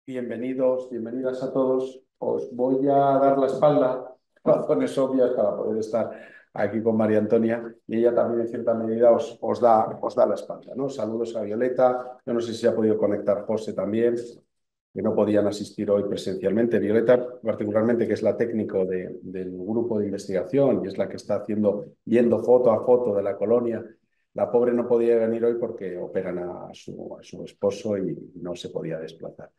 Bienvenidos, bienvenidas a todos. Os voy a dar la espalda, razones obvias para poder estar aquí con María Antonia, y ella también en cierta medida os da la espalda, ¿no? Saludos a Violeta. Yo no sé si se ha podido conectar José también, que no podían asistir hoy presencialmente. Violeta, particularmente, que es la técnico del grupo de investigación y es la que está yendo foto a foto de la colonia. La pobre no podía venir hoy porque operan a su esposo y no se podía desplazar.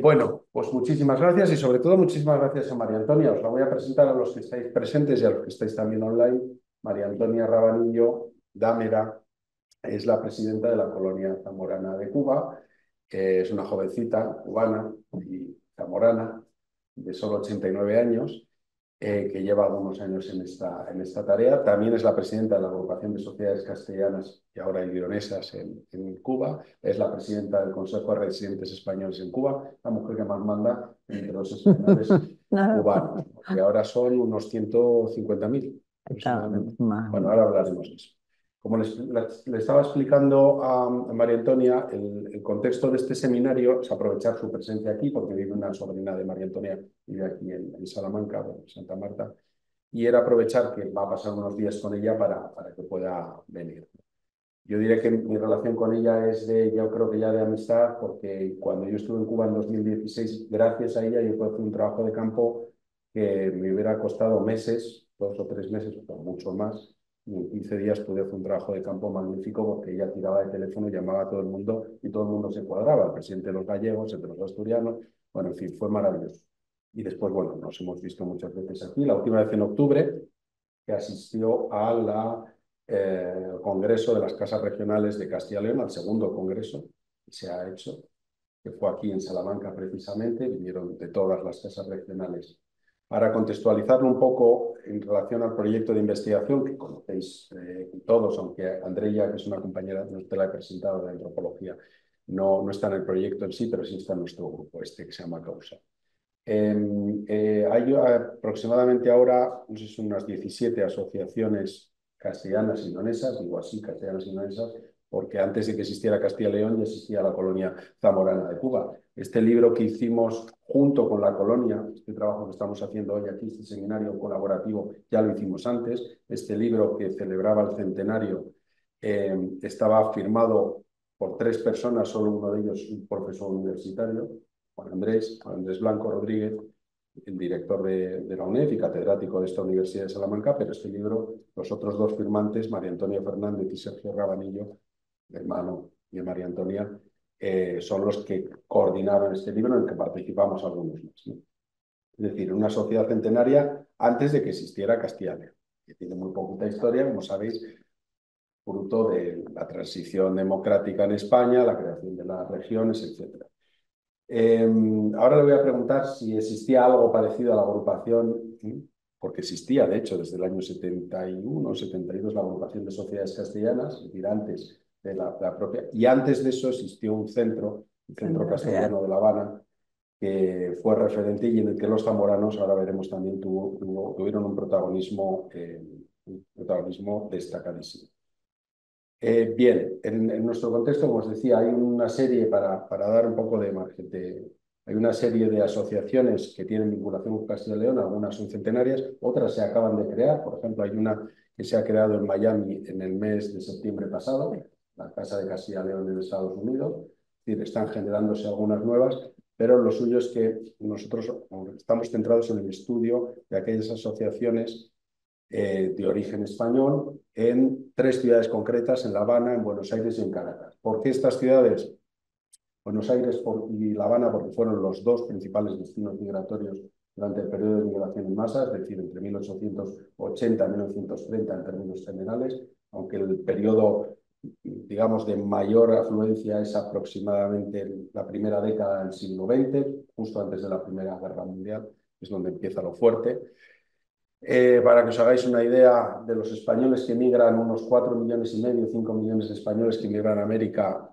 Bueno, pues muchísimas gracias y sobre todo muchísimas gracias a María Antonia. Os la voy a presentar a los que estáis presentes y a los que estáis también online. María Antonia Rabanillo Dámera es la presidenta de la colonia zamorana de Cuba. Es una jovencita cubana y zamorana de solo 89 años, que lleva algunos años en esta tarea. También es la presidenta de la Agrupación de Sociedades Castellanas y ahora leonesas en Cuba. Es la presidenta del Consejo de Residentes Españoles en Cuba, la mujer que más manda entre los españoles No, cubanos, que ahora son unos 150.000 está aproximadamente. más o Bueno, ahora menos. hablaremos de eso. Como le estaba explicando a María Antonia, el contexto de este seminario es aprovechar su presencia aquí, porque vive una sobrina de María Antonia, vive aquí en Salamanca, en Santa Marta, y era aprovechar que va a pasar unos días con ella para que pueda venir. Yo diré que mi relación con ella yo creo que ya de amistad, porque cuando yo estuve en Cuba en 2016, gracias a ella yo pude hacer un trabajo de campo que me hubiera costado meses, 2 o 3 meses, o mucho más, y en 15 días pude hacer un trabajo de campo magnífico porque ella tiraba de teléfono y llamaba a todo el mundo y todo el mundo se cuadraba, el presidente de los gallegos, el de los asturianos, bueno, en fin, fue maravilloso. Y después, bueno, nos hemos visto muchas veces aquí, la última vez en octubre, que asistió al Congreso de las Casas Regionales de Castilla y León, al segundo congreso que se ha hecho, que fue aquí en Salamanca precisamente. Vinieron de todas las casas regionales. Para contextualizarlo un poco en relación al proyecto de investigación que conocéis todos, aunque Andrea, que es una compañera, no te la he presentado, de antropología, no está en el proyecto en sí, pero sí está en nuestro grupo, que se llama Causa. Hay aproximadamente ahora, no sé, son unas 17 asociaciones castellanas y leonesas, digo así, castellanas y leonesas, porque antes de que existiera Castilla y León ya existía la colonia zamorana de Cuba. Este libro que hicimos junto con la colonia, este trabajo que estamos haciendo hoy aquí, este seminario colaborativo, ya lo hicimos antes. Este libro que celebraba el centenario estaba firmado por 3 personas, solo uno de ellos un profesor universitario, Juan Andrés Blanco Rodríguez, el director de la UNED y catedrático de esta Universidad de Salamanca, pero este libro, los otros 2 firmantes, María Antonia Fernández y Sergio Rabanillo, hermano de María Antonia, son los que coordinaron este libro en el que participamos algunos más, ¿no? Es decir, una sociedad centenaria antes de que existiera Castilla y León, que tiene muy poquita historia, como sabéis, fruto de la transición democrática en España, la creación de las regiones, etc. Ahora le voy a preguntar si existía algo parecido a la agrupación, porque existía, de hecho, desde el año 71 o 72 la agrupación de sociedades castellanas, es decir, antes de la propia. Y antes de eso existió el Centro Centro Real. Castellano de La Habana, que fue referente y en el que los zamoranos, ahora veremos también, tuvieron un protagonismo destacadísimo. Bien, en nuestro contexto, como os decía, hay una serie, para dar un poco de margen, hay una serie de asociaciones que tienen vinculación con Castilla y León, algunas son centenarias, otras se acaban de crear. Por ejemplo, hay una que se ha creado en Miami en el mes de septiembre pasado, la Casa de Castilla y León en Estados Unidos. Es decir, están generándose algunas nuevas, pero lo suyo es que nosotros estamos centrados en el estudio de aquellas asociaciones de origen español en 3 ciudades concretas, en La Habana, en Buenos Aires y en Caracas. ¿Por qué estas ciudades? Buenos Aires y La Habana, porque fueron los 2 principales destinos migratorios durante el periodo de migración en masa, es decir, entre 1880 y 1930 en términos generales, aunque el periodo, digamos, de mayor afluencia es aproximadamente la primera década del siglo XX, justo antes de la Primera Guerra Mundial, es donde empieza lo fuerte. Para que os hagáis una idea de los españoles que migran, unos 4,5 millones, 5 millones de españoles que migran a América,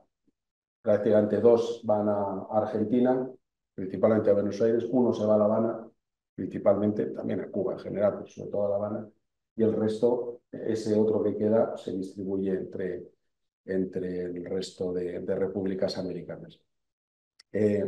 prácticamente 2 van a Argentina, principalmente a Buenos Aires, uno se va a La Habana, principalmente, también a Cuba en general, pero sobre todo a La Habana, y el resto, ese otro que queda, se distribuye entre el resto de repúblicas americanas.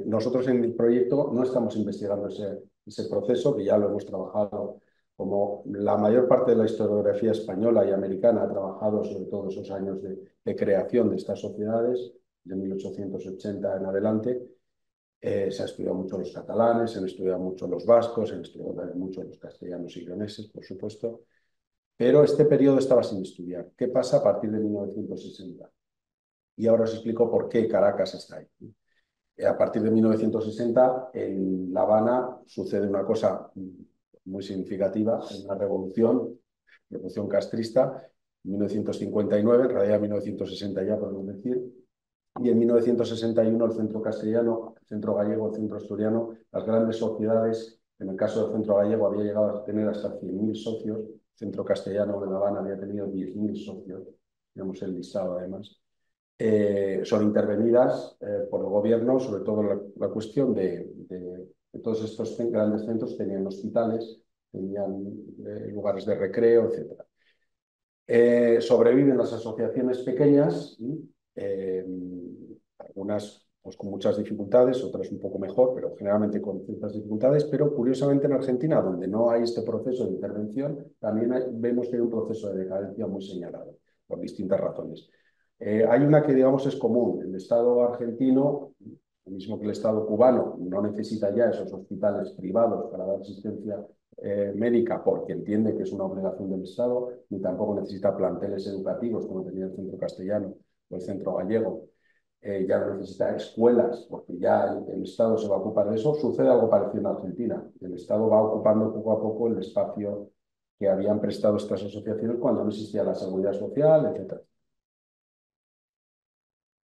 Nosotros en el proyecto no estamos investigando ese proceso, que ya lo hemos trabajado, como la mayor parte de la historiografía española y americana ha trabajado sobre todo esos años de creación de estas sociedades, de 1880 en adelante. Se ha estudiado mucho los catalanes, se han estudiado mucho los vascos, se han estudiado también mucho los castellanos y leoneses, por supuesto, pero este periodo estaba sin estudiar. ¿Qué pasa a partir de 1960? Y ahora os explico por qué Caracas está ahí. A partir de 1960, en La Habana sucede una cosa muy significativa, una revolución castrista, en 1959, en realidad 1960 ya podemos decir, y en 1961 el centro castellano, el centro gallego, el centro asturiano, las grandes sociedades, en el caso del centro gallego había llegado a tener hasta 100.000 socios, el centro castellano de La Habana había tenido 10.000 socios, tenemos el listado además, son intervenidas por el gobierno, sobre todo la cuestión de todos estos grandes centros tenían hospitales, tenían lugares de recreo, etc. Sobreviven las asociaciones pequeñas, eh, algunas pues, con muchas dificultades, otras un poco mejor, pero generalmente con ciertas dificultades. Pero curiosamente en Argentina, donde no hay este proceso de intervención, también vemos que hay un proceso de decadencia muy señalado, por distintas razones. Hay una que, digamos, es común. El Estado argentino, lo mismo que el Estado cubano, no necesita ya esos hospitales privados para dar asistencia médica porque entiende que es una obligación del Estado, ni tampoco necesita planteles educativos como tenía el centro castellano o el centro gallego. Ya no necesita escuelas porque ya el Estado se va a ocupar de eso. Sucede algo parecido en Argentina. El Estado va ocupando poco a poco el espacio que habían prestado estas asociaciones cuando no existía la seguridad social, etc.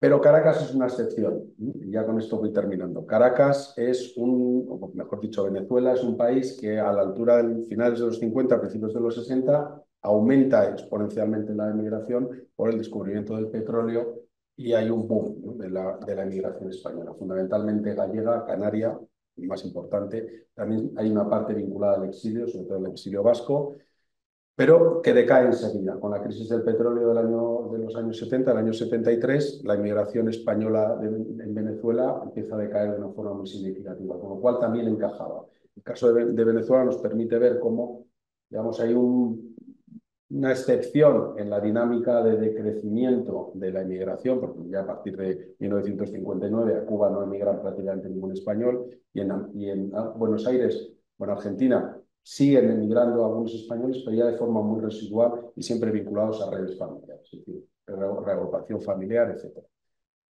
Pero Caracas es una excepción, y ya con esto voy terminando. Caracas es o mejor dicho, Venezuela es un país que a la altura de finales de los 50, principios de los 60, aumenta exponencialmente la emigración por el descubrimiento del petróleo y hay un boom, ¿no? de la emigración española, fundamentalmente gallega, canaria, más importante. También hay una parte vinculada al exilio, sobre todo el exilio vasco, pero que decae enseguida. Con la crisis del petróleo de los años 70, el año 73, la inmigración española en Venezuela empieza a decaer de una forma muy significativa, con lo cual también encajaba. El caso de Venezuela nos permite ver cómo, digamos, hay una excepción en la dinámica de decrecimiento de la inmigración, porque ya a partir de 1959 a Cuba no emigra prácticamente ningún español, y en Buenos Aires, bueno, Argentina, siguen emigrando algunos españoles, pero ya de forma muy residual y siempre vinculados a redes familiares, es decir, reagrupación familiar, etc.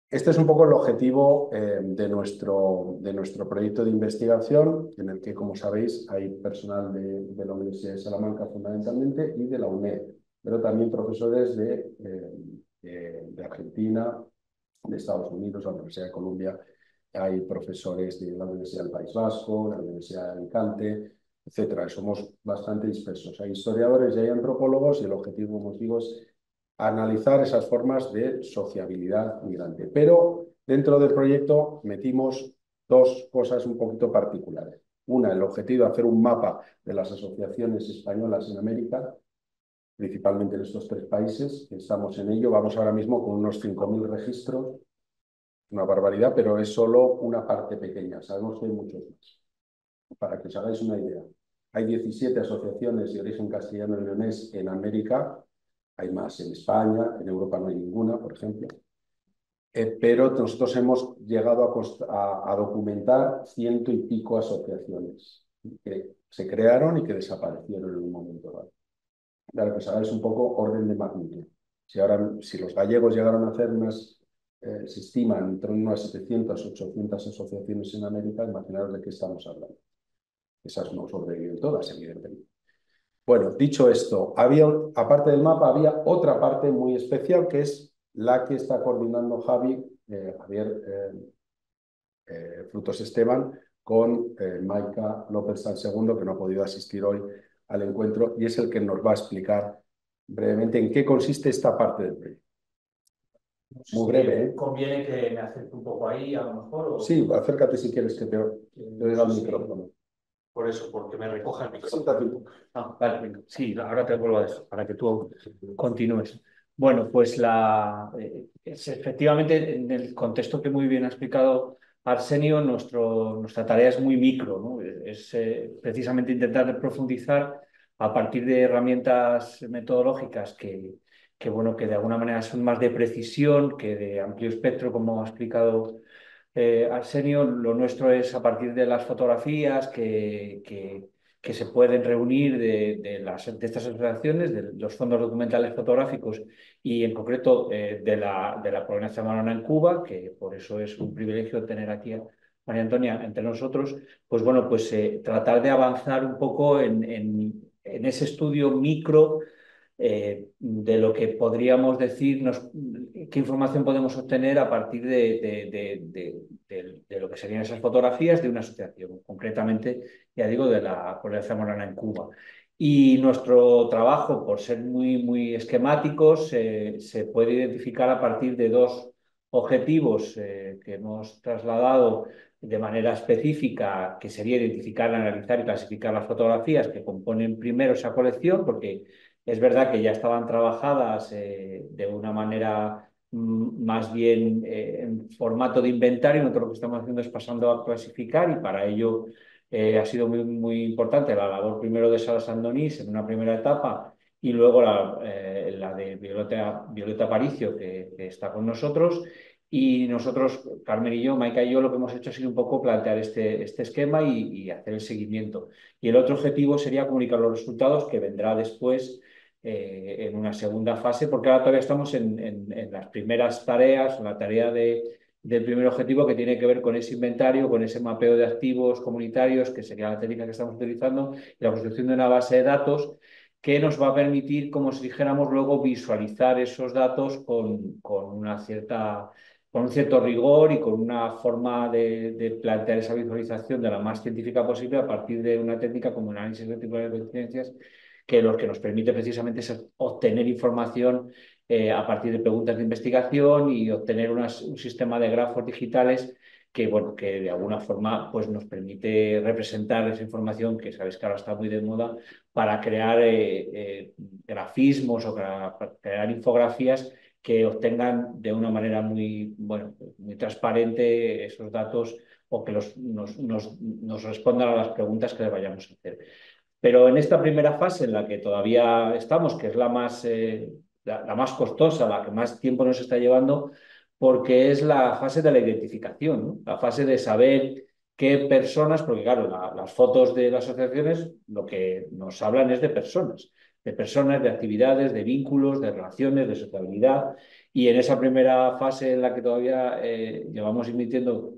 Este es un poco el objetivo de nuestro proyecto de investigación, en el que, como sabéis, hay personal de la Universidad de Salamanca fundamentalmente y de la UNED, pero también profesores de Argentina, de Estados Unidos, la Universidad de Columbia, hay profesores de la Universidad del País Vasco, la Universidad de Alicante, etcétera. Somos bastante dispersos. Hay historiadores y hay antropólogos y el objetivo, como os digo, es analizar esas formas de sociabilidad migrante. Pero dentro del proyecto metimos dos cosas un poquito particulares. Una, el objetivo de hacer un mapa de las asociaciones españolas en América, principalmente en estos tres países, que estamos en ello. Vamos ahora mismo con unos 5.000 registros, una barbaridad, pero es solo una parte pequeña. Sabemos que hay muchos más. Para que os hagáis una idea, hay 17 asociaciones de origen castellano y leonés en América, hay más en España, en Europa no hay ninguna, por ejemplo, pero nosotros hemos llegado a documentar 100 y pico asociaciones que se crearon y que desaparecieron en un momento dado. Para que os hagáis un poco orden de magnitud. Si los gallegos llegaron a hacer se estiman entre unas 700, 800 asociaciones en América, imaginaros de qué estamos hablando. Esas no sobreviven todas, evidentemente. Bueno, dicho esto, aparte del mapa, había otra parte muy especial que es la que está coordinando Javier Frutos Esteban con Maika López San Segundo, que no ha podido asistir hoy al encuentro, y es el que nos va a explicar brevemente en qué consiste esta parte del proyecto. Muy breve, ¿eh? Conviene que me acerque un poco ahí, a lo mejor. ¿O? Sí, acércate si quieres que te oiga el micrófono. Por eso, porque me recoja el micrófono. Siéntate un poco. Vale, venga. Sí, ahora te vuelvo a dejar para que tú continúes. Bueno, pues efectivamente, en el contexto que muy bien ha explicado Arsenio, nuestra tarea es muy micro, ¿no? Precisamente intentar profundizar a partir de herramientas metodológicas bueno, que de alguna manera son más de precisión que de amplio espectro, como ha explicado Arsenio. Lo nuestro es a partir de las fotografías que se pueden reunir de estas asociaciones, de los fondos documentales fotográficos y en concreto de la colonia zamorana en Cuba, que por eso es un privilegio tener aquí a María Antonia entre nosotros. Pues bueno, pues tratar de avanzar un poco en ese estudio micro de lo que podríamos decirnos, qué información podemos obtener a partir de lo que serían esas fotografías de una asociación, concretamente, ya digo, de la Colonia Zamorana en Cuba. Y nuestro trabajo, por ser muy, muy esquemáticos, se puede identificar a partir de dos objetivos que hemos trasladado de manera específica, que sería identificar, analizar y clasificar las fotografías que componen primero esa colección, porque es verdad que ya estaban trabajadas de una manera más bien en formato de inventario. Nosotros lo que estamos haciendo es pasando a clasificar y para ello ha sido muy, muy importante la labor primero de Sara Sandonís en una primera etapa y luego la de Violeta Aparicio, que está con nosotros. Y nosotros, Carmen y yo, Maika y yo, lo que hemos hecho ha sido un poco plantear este esquema y hacer el seguimiento. Y el otro objetivo sería comunicar los resultados, que vendrá después en una segunda fase, porque ahora todavía estamos en las primeras tareas, en la tarea del primer objetivo que tiene que ver con ese inventario, con ese mapeo de activos comunitarios, que sería la técnica que estamos utilizando, y la construcción de una base de datos que nos va a permitir, como si dijéramos, luego visualizar esos datos con un cierto rigor y con una forma de plantear esa visualización de la más científica posible a partir de una técnica como el análisis reticular de coincidencias, que lo que nos permite precisamente es obtener información a partir de preguntas de investigación y obtener un sistema de grafos digitales que, bueno, que de alguna forma pues, nos permite representar esa información que sabéis que ahora está muy de moda para crear grafismos o para crear infografías que obtengan de una manera muy, bueno, muy transparente esos datos o que nos respondan a las preguntas que les vayamos a hacer. Pero en esta primera fase en la que todavía estamos, que es la más costosa, la que más tiempo nos está llevando, porque es la fase de la identificación, ¿no? La fase de saber qué personas, porque claro, las fotos de las asociaciones lo que nos hablan es de personas, de actividades, de vínculos, de relaciones, de sociabilidad. Y en esa primera fase en la que todavía llevamos invirtiendo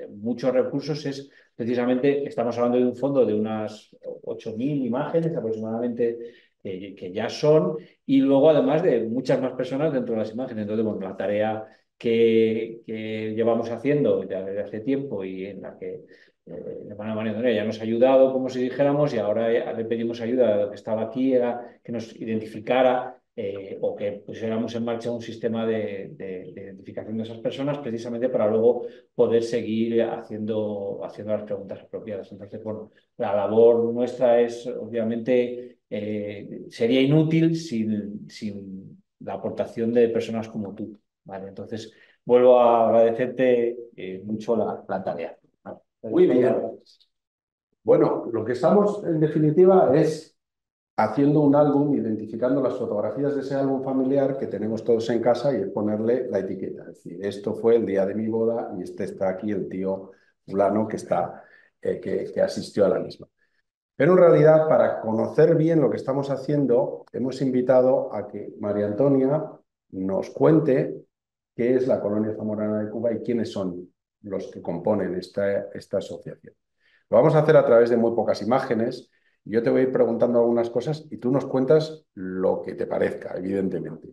muchos recursos es precisamente, estamos hablando de un fondo de unas 8.000 imágenes aproximadamente que ya son, y luego además de muchas más personas dentro de las imágenes. Entonces, bueno, la tarea que llevamos haciendo desde hace tiempo y en la que de alguna manera ya nos ha ayudado, como si dijéramos, y ahora le pedimos ayuda a lo que estaba aquí, era que nos identificara o que pusiéramos en marcha un sistema de identificación de esas personas, precisamente para luego poder seguir haciendo las preguntas apropiadas. Entonces, bueno, la labor nuestra es, obviamente, sería inútil sin la aportación de personas como tú. ¿Vale? Entonces, vuelvo a agradecerte mucho la tarea. ¿Vale? Muy bien. Bueno, lo que estamos en definitiva es haciendo un álbum, identificando las fotografías de ese álbum familiar que tenemos todos en casa y es ponerle la etiqueta. Es decir, esto fue el día de mi boda y este está aquí el tío fulano que asistió a la misma. Pero en realidad, para conocer bien lo que estamos haciendo, hemos invitado a que María Antonia nos cuente qué es la Colonia Zamorana de Cuba y quiénes son los que componen esta asociación. Lo vamos a hacer a través de muy pocas imágenes. Yo te voy a ir preguntando algunas cosas y tú nos cuentas lo que te parezca, evidentemente.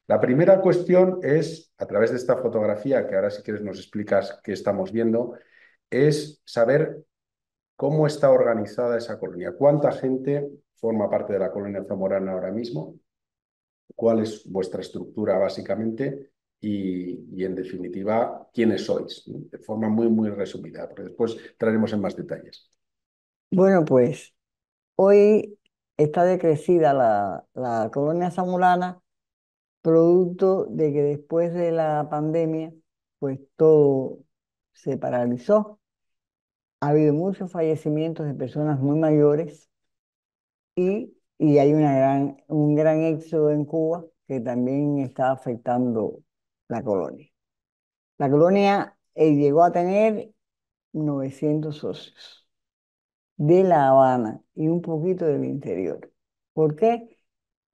La primera cuestión es, a través de esta fotografía, que ahora si quieres nos explicas qué estamos viendo, es saber cómo está organizada esa colonia. ¿Cuánta gente forma parte de la colonia zamorana ahora mismo? ¿Cuál es vuestra estructura básicamente? Y en definitiva, ¿quiénes sois? ¿No? De forma muy, muy resumida, porque después entraremos en más detalles. Bueno, pues hoy está decrecida la colonia zamorana, producto de que después de la pandemia, pues todo se paralizó. Ha habido muchos fallecimientos de personas muy mayores y hay un gran éxodo en Cuba que también está afectando la colonia. La colonia llegó a tener 900 socios de La Habana y un poquito del interior. ¿Por qué?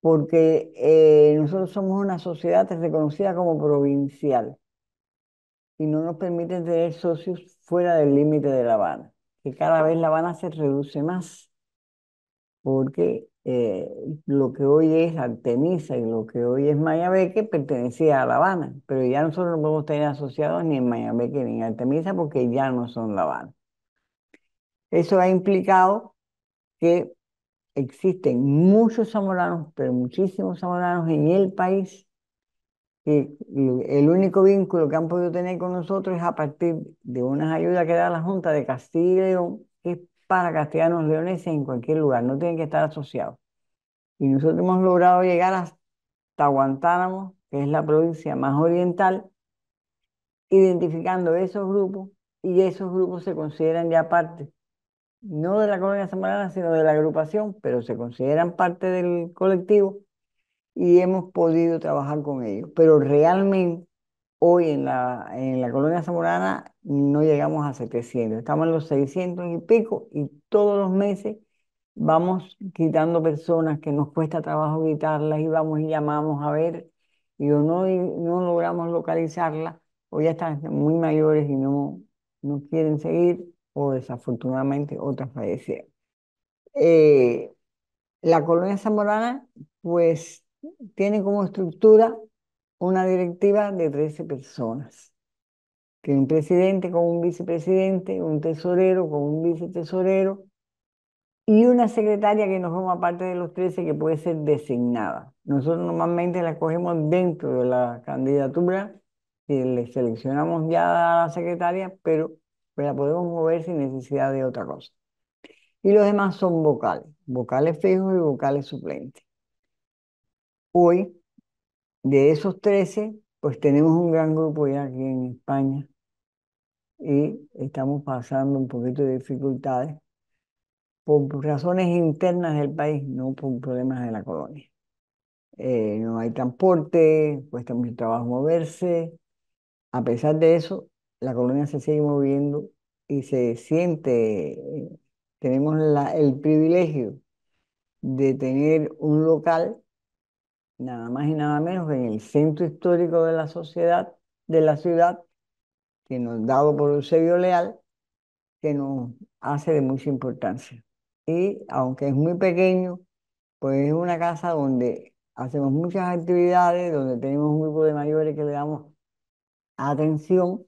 Porque nosotros somos una sociedad reconocida como provincial y no nos permiten tener socios fuera del límite de La Habana, que cada vez La Habana se reduce más, porque lo que hoy es Artemisa y lo que hoy es Mayabeque pertenecía a La Habana, pero ya nosotros no podemos tener asociados ni en Mayabeque ni en Artemisa porque ya no son La Habana. Eso ha implicado que existen muchos zamoranos, pero muchísimos zamoranos en el país, que el único vínculo que han podido tener con nosotros es a partir de unas ayudas que da la Junta de Castilla y León, que es para castellanos leoneses en cualquier lugar, no tienen que estar asociados. Y nosotros hemos logrado llegar hasta Guantánamo, que es la provincia más oriental, identificando esos grupos, y esos grupos se consideran ya parte, no de la colonia zamorana, sino de la agrupación, pero se consideran parte del colectivo y hemos podido trabajar con ellos. Pero realmente hoy en la colonia zamorana no llegamos a 700, estamos en los 600 y pico y todos los meses vamos quitando personas que nos cuesta trabajo quitarlas y vamos y llamamos a ver y no logramos localizarlas o ya están muy mayores y no quieren seguir o desafortunadamente otras fallecieron. Eh, la colonia zamorana pues tiene como estructura una directiva de 13 personas, que un presidente con un vicepresidente, un tesorero con un vicetesorero y una secretaria que no forma parte de los 13 que puede ser designada. Nosotros normalmente la cogemos dentro de la candidatura y le seleccionamos ya a la secretaria, pero pues la podemos mover sin necesidad de otra cosa. Y los demás son vocales, vocales fijos y vocales suplentes. Hoy, de esos 13 pues tenemos un gran grupo ya aquí en España y estamos pasando un poquito de dificultades por razones internas del país, no por problemas de la colonia. No hay transporte, cuesta mucho trabajo moverse. A pesar de eso, la colonia se sigue moviendo y se siente, tenemos el privilegio de tener un local, nada más y nada menos que en el centro histórico de la sociedad, de la ciudad, que nos dado por Eusebio Leal, que nos hace de mucha importancia. Y aunque es muy pequeño, pues es una casa donde hacemos muchas actividades, donde tenemos un grupo de mayores que le damos atención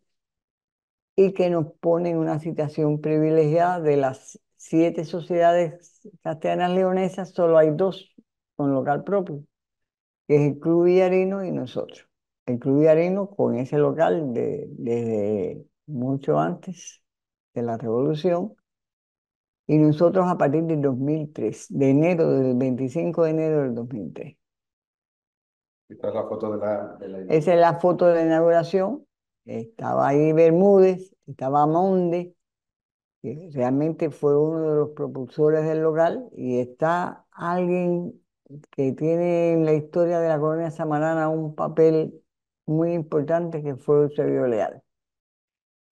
y que nos pone en una situación privilegiada. De las 7 sociedades castellanas leonesas, solo hay 2 con local propio, que es el Club Villarino y nosotros. El Club Villarino con ese local desde mucho antes de la Revolución y nosotros a partir del 2003, del 25 de enero del 2003. Esta es la foto de la Esa es la foto de la inauguración. Estaba ahí Bermúdez, estaba Monde, que realmente fue uno de los propulsores del local, y está alguien que tiene en la historia de la colonia zamarana un papel muy importante, que fue Eusebio Leal.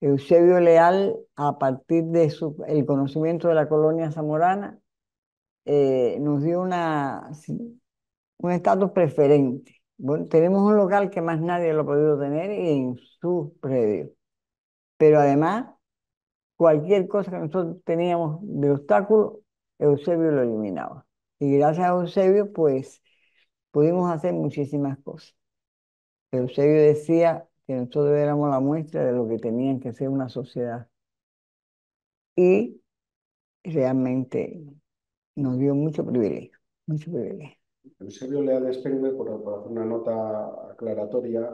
Eusebio Leal, a partir de el conocimiento de la colonia zamorana, nos dio un estatus preferente. Bueno, tenemos un local que más nadie lo ha podido tener en su predio, pero además cualquier cosa que nosotros teníamos de obstáculo, Eusebio lo eliminaba. Y gracias a Eusebio, pues pudimos hacer muchísimas cosas. Eusebio decía que nosotros éramos la muestra de lo que tenían que ser una sociedad. Y realmente nos dio mucho privilegio, mucho privilegio. Eusebio Leal Spengler, por hacer una nota aclaratoria,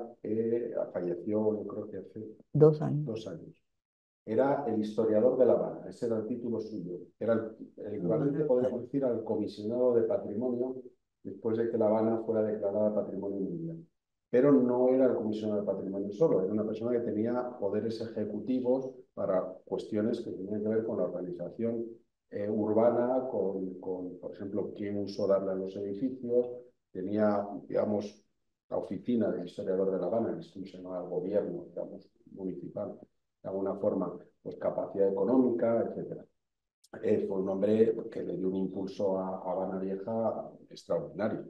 falleció, yo creo que hace 2 años. 2 años. Era el historiador de La Habana, ese era el título suyo. Era el equivalente, podríamos decir, al comisionado de patrimonio después de que La Habana fuera declarada Patrimonio Mundial. pero no era el comisionado de patrimonio solo, era una persona que tenía poderes ejecutivos para cuestiones que tenían que ver con la organización urbana, por ejemplo, quién usó darle a los edificios, tenía, digamos, la oficina del historiador de La Habana, que es como se llama el gobierno, digamos, municipal, de alguna forma, pues capacidad económica, etcétera. Fue un hombre que le dio un impulso a Habana Vieja extraordinario.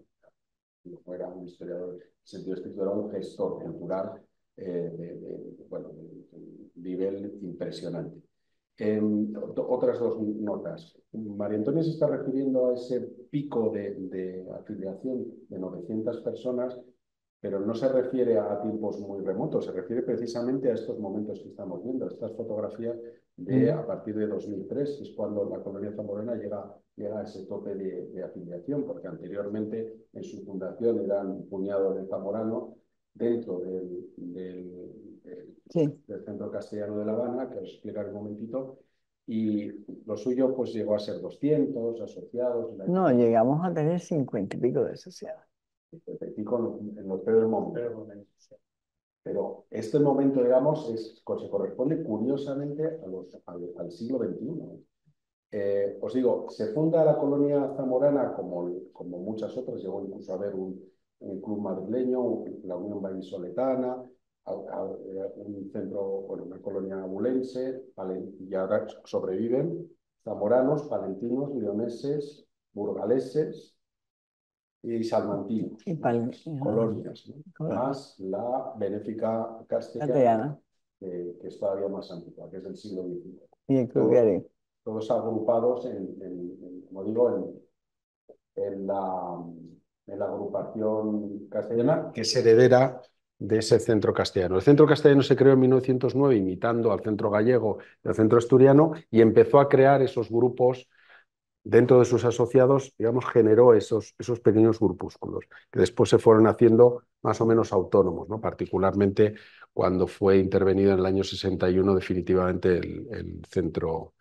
No era un historiador, en sentido estricto, era un gestor cultural bueno, de nivel impresionante. Otras dos notas. María Antonia se está refiriendo a ese pico de afiliación de 900 personas, pero no se refiere a tiempos muy remotos, se refiere precisamente a estos momentos que estamos viendo, estas fotografías de a partir de 2003, que es cuando la colonia zamorana llega a ese tope de afiliación, porque anteriormente en su fundación eran un puñado de zamoranos dentro del Centro Castellano de La Habana, que os explicaré un momentito, y lo suyo pues llegó a ser 200 asociados. No, llegamos a tener 50 y pico de asociados. En los peores momentos. Pero este momento, digamos, se corresponde curiosamente al siglo XXI. Os digo, se funda la colonia zamorana como muchas otras, llegó incluso a haber un club madrileño, la Unión Vallisoletana, un centro, bueno, una colonia abulense, y ahora sobreviven zamoranos, palentinos, leoneses, burgaleses y salmantinos, colonias, ¿no? Más la benéfica castellana, que es todavía más antigua, que es del siglo XIX. Y el Club todos agrupados, como digo, en la agrupación castellana, que es heredera de ese centro castellano. El centro castellano se creó en 1909 imitando al centro gallego y al centro asturiano y empezó a crear esos grupos dentro de sus asociados, digamos, generó esos pequeños grupúsculos que después se fueron haciendo más o menos autónomos, ¿no? Particularmente cuando fue intervenido en el año 61 definitivamente el centro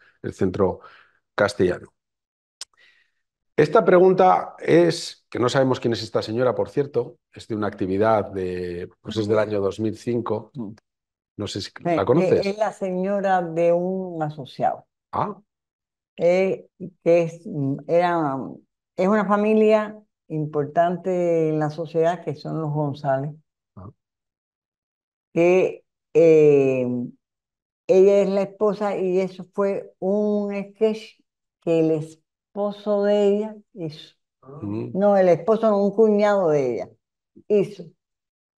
castellano. Esta pregunta es, que no sabemos quién es esta señora, por cierto, es de una actividad pues es del año 2005, no sé si la conoces. Es la señora de un asociado. Ah. Que es una familia importante en la sociedad, que son los González, que ella es la esposa, y eso fue un sketch que el esposo de ella hizo. No, el esposo no, un cuñado de ella hizo.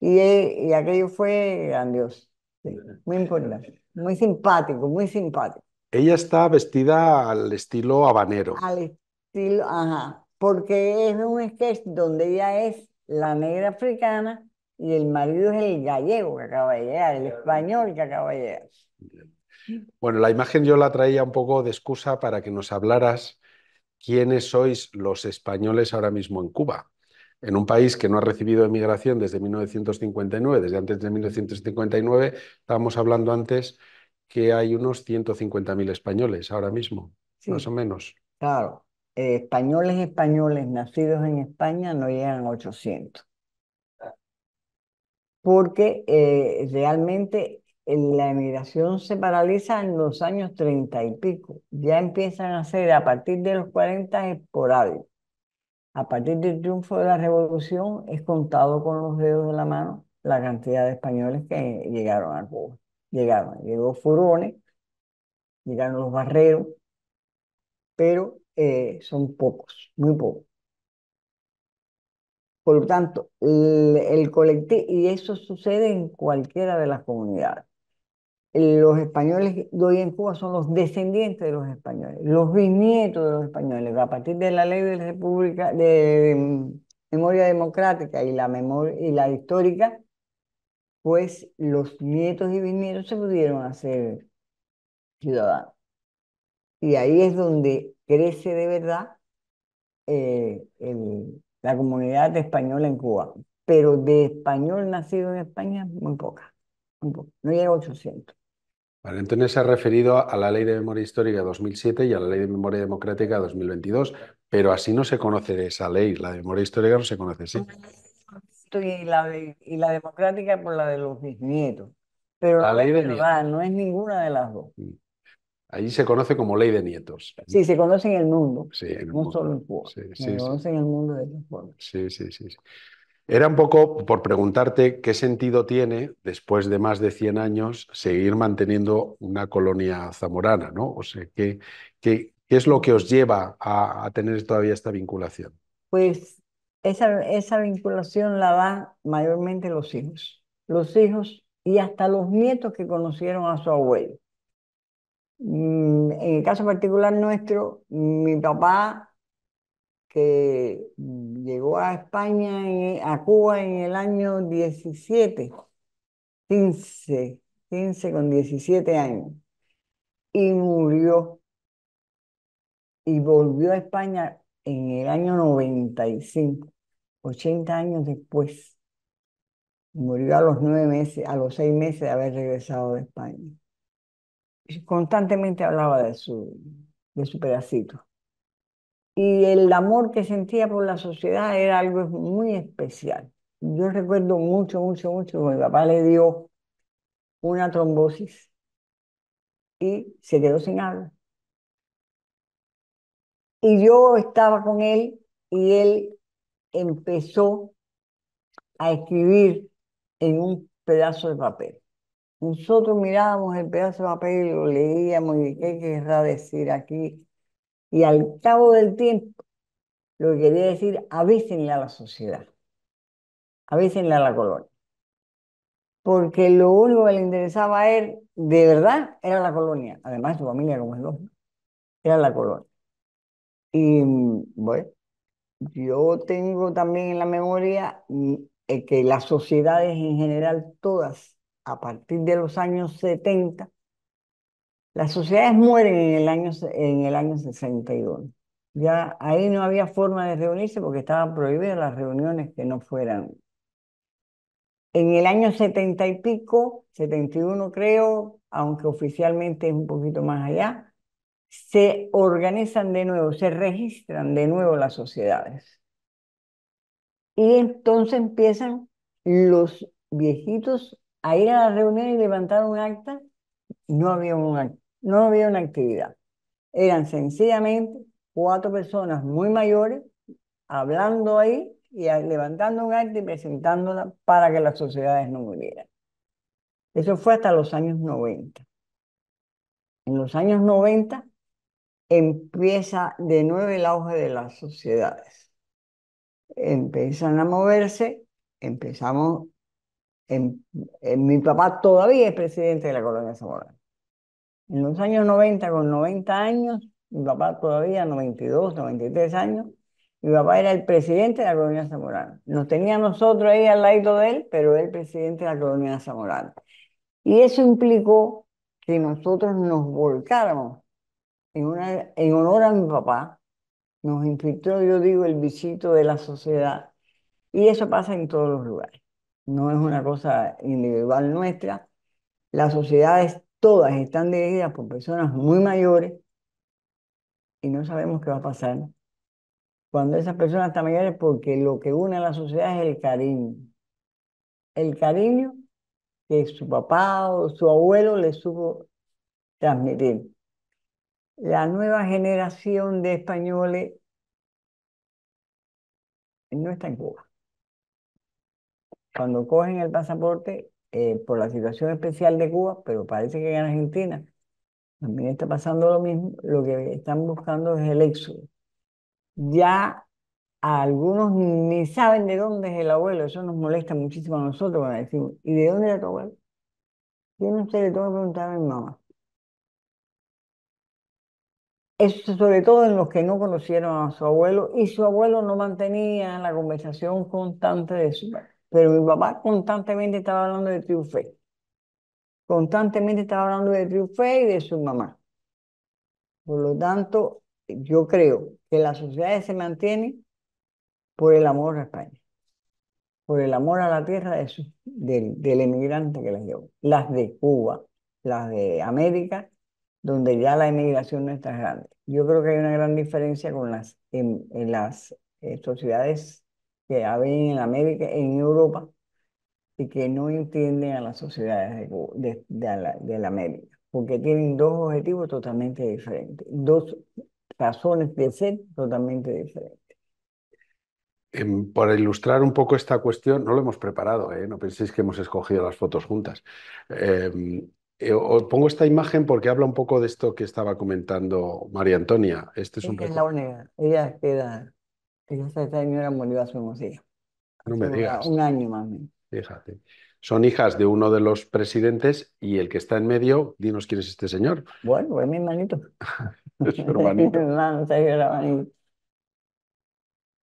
Y aquello fue grandioso. Sí, muy importante, muy simpático, muy simpático. Ella está vestida al estilo habanero. Al estilo, ajá, porque es un sketch donde ella es la negra africana y el marido es el gallego que acaba de llegar, el español que acaba de llegar. Bueno, la imagen yo la traía un poco de excusa para que nos hablaras quiénes sois los españoles ahora mismo en Cuba. En un país que no ha recibido emigración desde 1959, desde antes de 1959, estábamos hablando antes que hay unos 150.000 españoles ahora mismo, sí, más o menos. Claro, españoles nacidos en España no llegan a 800. Porque realmente la emigración se paraliza en los años 30 y pico. Ya empiezan a ser a partir de los 40 esporádicos. A partir del triunfo de la revolución es contado con los dedos de la mano la cantidad de españoles que llegaron a Cuba. Llegó Furones, llegaron los Barreros, pero son pocos, muy pocos. Por lo tanto, el colectivo, y eso sucede en cualquiera de las comunidades. Los españoles de hoy en Cuba son los descendientes de los españoles, los bisnietos de los españoles. A partir de la ley de la República de memoria democrática y la histórica, pues los nietos y bisnietos se pudieron hacer ciudadanos. Y ahí es donde crece de verdad la comunidad española en Cuba. Pero de español nacido en España, muy poca. No llega a 800. Vale, entonces se ha referido a la Ley de Memoria Histórica de 2007 y a la Ley de Memoria Democrática de 2022, pero así no se conoce esa ley, la de Memoria Histórica no se conoce, ¿sí? nietos y la democrática por la de los bisnietos. Pero La no es ley de nietos. verdad, no es ninguna de las dos. Allí se conoce como ley de nietos. Sí, se conoce en el mundo, Sí, en el no mundo. solo en Cuba. Sí, Se sí, sí. conoce en el mundo de esa forma. Sí, sí, sí, sí. Era un poco por preguntarte qué sentido tiene, después de más de 100 años, seguir manteniendo una colonia zamorana, ¿no? O sea, ¿qué es lo que os lleva a tener todavía esta vinculación? Pues esa vinculación la dan mayormente los hijos. Los hijos y hasta los nietos que conocieron a su abuelo. En el caso particular nuestro, mi papá, que llegó a España, a Cuba en el año 17, 15, 15 con 17 años, y murió y volvió a España en el año 95, 80 años después. Murió a los 9 meses, a los 6 meses de haber regresado de España. Y constantemente hablaba de su pedacito. Y el amor que sentía por la sociedad era algo muy especial. Yo recuerdo mucho, mucho, mucho que mi papá le dio una trombosis y se quedó sin habla. Y yo estaba con él y él empezó a escribir en un pedazo de papel. Nosotros mirábamos el pedazo de papel y lo leíamos y qué querrá decir aquí. Y al cabo del tiempo, lo que quería decir, avísenle a la sociedad, avísenle a la colonia. Porque lo único que le interesaba a él, de verdad, era la colonia. Además, su familia, como es lógico, era la colonia. Y bueno, yo tengo también en la memoria que las sociedades en general, todas, a partir de los años 70, las sociedades mueren en el año 61. Ya ahí no había forma de reunirse porque estaban prohibidas las reuniones que no fueran. En el año 70 y pico, 71 creo, aunque oficialmente es un poquito más allá, se organizan de nuevo, se registran de nuevo las sociedades. Y entonces empiezan los viejitos a ir a la reunión y levantar un acta. No había una actividad. Eran sencillamente 4 personas muy mayores hablando ahí y levantando un acta y presentándola para que las sociedades no murieran. Eso fue hasta los años 90. En los años 90 empieza de nuevo el auge de las sociedades. Empiezan a moverse, empezamos, mi papá todavía es presidente de la colonia Zamora. En los años 90, con 90 años, mi papá todavía 92, 93 años, mi papá era el presidente de la colonia Zamorana. Nos tenía a nosotros ahí al lado de él, pero él presidente de la colonia Zamorana. Y eso implicó que nosotros nos volcáramos en honor a mi papá, nos infiltró, yo digo, el bichito de la sociedad. Y eso pasa en todos los lugares. No es una cosa individual nuestra. Las sociedades todas están dirigidas por personas muy mayores y no sabemos qué va a pasar cuando esas personas están mayores, porque lo que une a la sociedad es el cariño. El cariño que su papá o su abuelo le supo transmitir. La nueva generación de españoles no está en Cuba. Cuando cogen el pasaporte, por la situación especial de Cuba, pero parece que en Argentina también está pasando lo mismo, lo que están buscando es el éxodo. Ya algunos ni saben de dónde es el abuelo, eso nos molesta muchísimo a nosotros cuando decimos, ¿y de dónde era tu abuelo? Yo no sé, le tengo que preguntar a mi mamá. Eso sobre todo en los que no conocieron a su abuelo y su abuelo no mantenía la conversación constante de su padre. Pero mi papá constantemente estaba hablando de Triunfé. Constantemente estaba hablando de Triunfé y de su mamá. Por lo tanto, yo creo que las sociedades se mantienen por el amor a España, por el amor a la tierra del emigrante que las llevó. Las de Cuba, las de América, donde ya la emigración no es tan grande. Yo creo que hay una gran diferencia con en las sociedades que había en América, en Europa, y que no entienden a las sociedades de la América, porque tienen dos objetivos totalmente diferentes, dos razones de ser totalmente diferentes. Para ilustrar un poco esta cuestión, no lo hemos preparado, ¿eh? No penséis que hemos escogido las fotos juntas. Os pongo esta imagen porque habla un poco de esto que estaba comentando María Antonia. Este es un Ella es la poco, única, esa señora murió hace unos días, no hace me digas, un año más o menos. fíjate. Son hijas de uno de los presidentes y el que está en medio, dinos quién es este señor, Bueno, es mi hermanito. es su Mi hermanito. hermano Sergio Rabanillo.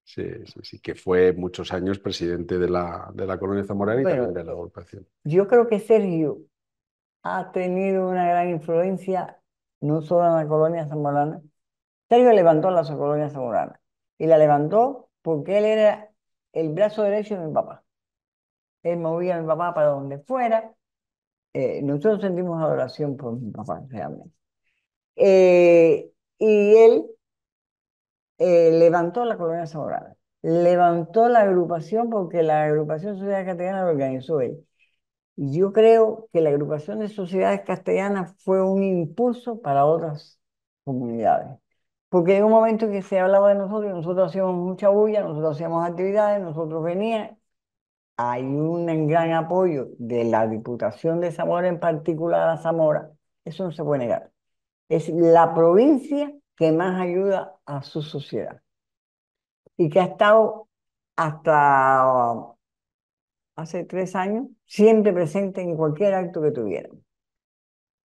Sí, sí, sí, que fue muchos años presidente de la colonia zamorana y también Bueno, de la agrupación. yo creo que Sergio ha tenido una gran influencia, no solo en la colonia zamorana. Sergio levantó la colonia zamorana y la levantó porque él era el brazo derecho de mi papá. Él movía a mi papá para donde fuera. Nosotros sentimos adoración por mi papá, realmente. Y él levantó la colonia zamorana. Levantó la agrupación porque la agrupación Sociedad Castellana lo organizó él. Y yo creo que la agrupación de sociedades castellanas fue un impulso para otras comunidades. Porque en un momento que se hablaba de nosotros, y nosotros hacíamos mucha bulla, nosotros hacíamos actividades, nosotros veníamos, hay un gran apoyo de la Diputación de Zamora, en particular a Zamora, eso no se puede negar. Es la provincia que más ayuda a su sociedad y que ha estado hasta hace 3 años siempre presente en cualquier acto que tuvieran.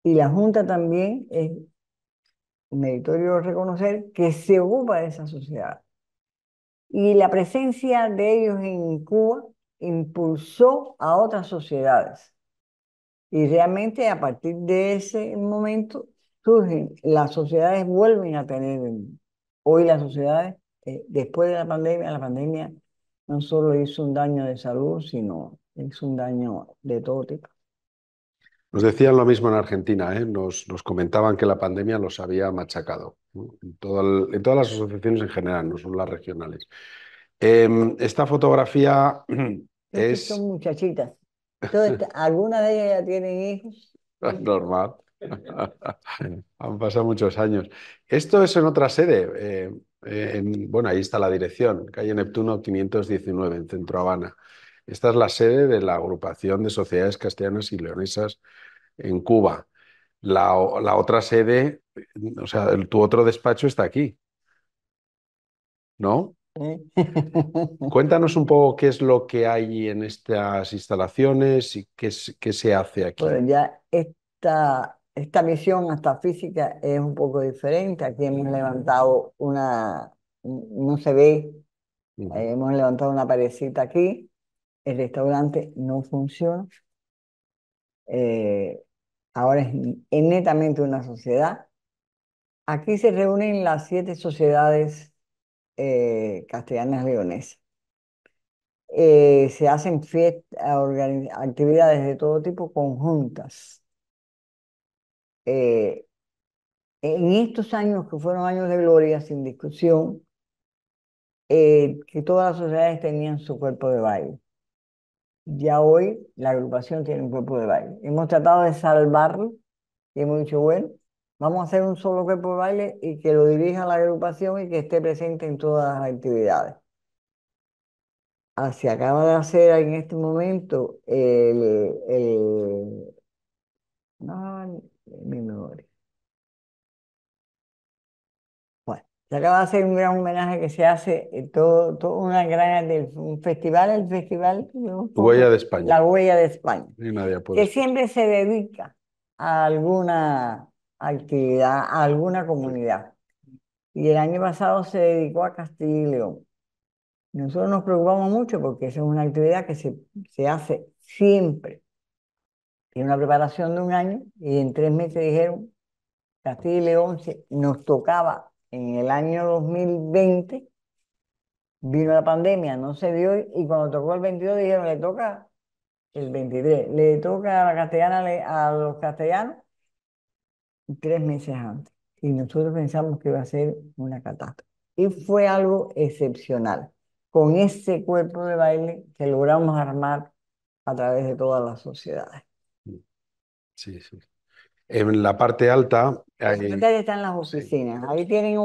Y la Junta también es meritorio reconocer que se ocupa de esa sociedad. Y la presencia de ellos en Cuba impulsó a otras sociedades. Y realmente a partir de ese momento surgen, las sociedades vuelven a tener, hoy las sociedades, después de la pandemia no solo hizo un daño de salud, sino hizo un daño de todo tipo. Nos decían lo mismo en Argentina, ¿eh? Nos comentaban que la pandemia los había machacado, ¿no? En todas las asociaciones en general, no son las regionales. Esta fotografía Estas son es muchachitas. Algunas de ellas ya tienen hijos. normal. Han pasado muchos años. Esto es en otra sede. Bueno, ahí está la dirección, calle Neptuno 519, en Centro Habana. Esta es la sede de la Agrupación de Sociedades Castellanas y Leonesas en Cuba. La otra sede, o sea, tu otro despacho está aquí, ¿no? ¿Eh? Cuéntanos un poco qué es lo que hay en estas instalaciones y qué se hace aquí. Bueno, ya esta visión hasta física es un poco diferente. Aquí hemos levantado no se ve, Ujú. hemos levantado una paredcita aquí. El restaurante no funciona. eh, Ahora es netamente una sociedad. Aquí se reúnen las 7 sociedades castellanas leonesas. Se hacen fiestas, actividades de todo tipo conjuntas. Eh, en estos años, que fueron años de gloria, sin discusión, que todas las sociedades tenían su cuerpo de baile. Ya hoy la agrupación tiene un cuerpo de baile. Hemos tratado de salvarlo y hemos dicho, bueno, vamos a hacer un solo cuerpo de baile y que lo dirija la agrupación y que esté presente en todas las actividades. Se acaba de hacer en este momento no, mi memoria. Bueno, se acaba de hacer un gran homenaje que se hace todo una gran un festival, el festival un Huella poco, de España. La Huella de España, Y nadie puede que explicar. siempre se dedica a alguna actividad, a alguna comunidad. Y el año pasado se dedicó a Castilla y León. Nosotros nos preocupamos mucho porque esa es una actividad que se hace siempre. Tiene una preparación de un año y en 3 meses dijeron, Castilla y León nos tocaba en el año 2020, vino la pandemia, no se dio y cuando tocó el 22 dijeron, le toca el 23, le toca a la castellana, a los castellanos 3 meses antes. Y nosotros pensamos que iba a ser una catástrofe. Y fue algo excepcional. con ese cuerpo de baile que logramos armar a través de todas las sociedades. Sí, sí. En la parte alta Las secretarias están en las oficinas. Ahí tienen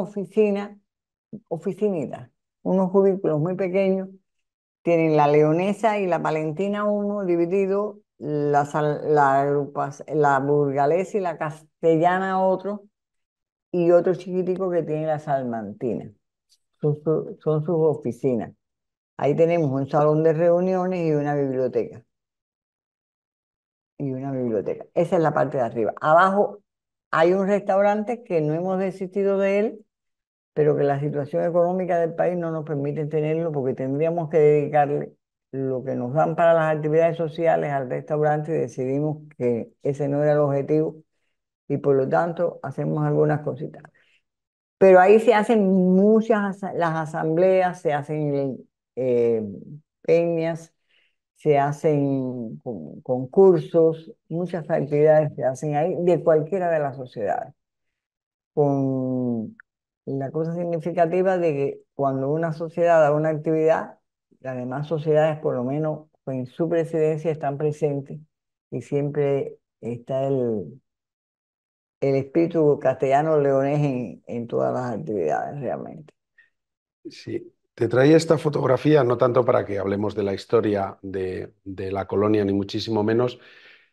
oficinitas, unos cubículos muy pequeños. Tienen la Leonesa y la Valentina uno dividido, la Burgalesa y la Castellana otro, y otro chiquitico que tiene la Salmantina. Son sus oficinas. Ahí tenemos un salón de reuniones y una biblioteca. Esa es la parte de arriba. Abajo hay un restaurante que no hemos desistido de él, pero que la situación económica del país no nos permite tenerlo porque tendríamos que dedicarle lo que nos dan para las actividades sociales al restaurante y decidimos que ese no era el objetivo y por lo tanto hacemos algunas cositas. Pero ahí se hacen las asambleas, se hacen eh, peñas, se hacen concursos, muchas actividades se hacen ahí de cualquiera de las sociedades. Con la cosa significativa de que cuando una sociedad da una actividad, las demás sociedades, por lo menos en su presidencia, están presentes y siempre está el espíritu castellano-leonés en todas las actividades realmente. Sí, te traía esta fotografía no tanto para que hablemos de la historia de la colonia, ni muchísimo menos,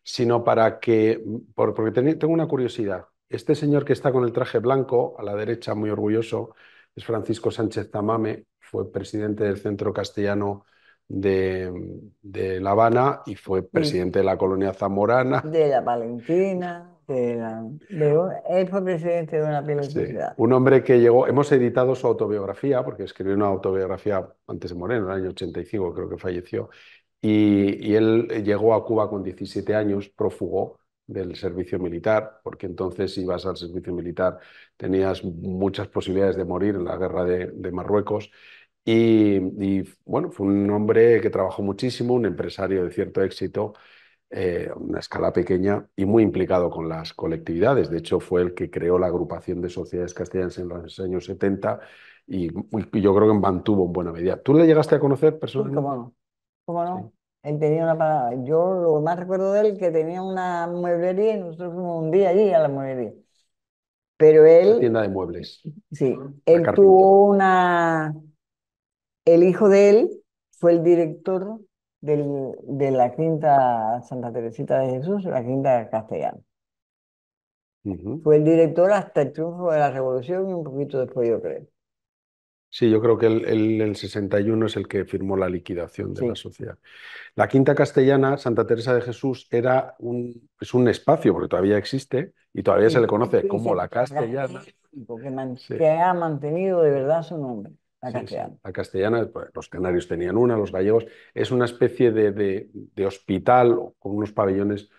sino para que, porque tengo una curiosidad. Este señor que está con el traje blanco, a la derecha, muy orgulloso, es Francisco Sánchez Tamame, fue presidente del Centro Castellano de La Habana y fue Sí, presidente de la colonia zamorana. de la Valentina, él fue presidente de una pila de Sí, sociedad. un hombre que llegó, hemos editado su autobiografía, porque escribió una autobiografía antes de morir, en el año 85 creo que falleció, y él llegó a Cuba con 17 años, prófugo del servicio militar, porque entonces si ibas al servicio militar tenías muchas posibilidades de morir en la guerra de Marruecos, bueno, fue un hombre que trabajó muchísimo, un empresario de cierto éxito, una escala pequeña y muy implicado con las colectividades. De hecho, fue el que creó la agrupación de sociedades castellanas en los años 70 y yo creo que mantuvo en buena medida. ¿Tú le llegaste a conocer Sí, personalmente? cómo no, cómo Sí. no. Él tenía una parada. Yo lo más recuerdo de él que tenía una mueblería y nosotros fuimos un día allí a la mueblería. Pero La él, tienda de muebles, sí, la él carpintería. tuvo el hijo de él fue el director de la Quinta Santa Teresita de Jesús, la Quinta Castellana. Ujú. Fue el director hasta el triunfo de la Revolución y un poquito después, yo creo. Sí, yo creo que el 61 es el que firmó la liquidación de la Sí, sociedad. La Quinta Castellana, Santa Teresa de Jesús, es un espacio, porque todavía existe y todavía se le sí. conoce Sí, como sí, la Castellana. porque Sí. que ha mantenido de verdad su nombre, la Sí, sí. Castellana. La castellana, pues, los canarios tenían una, los gallegos, es una especie de hospital con unos pabellones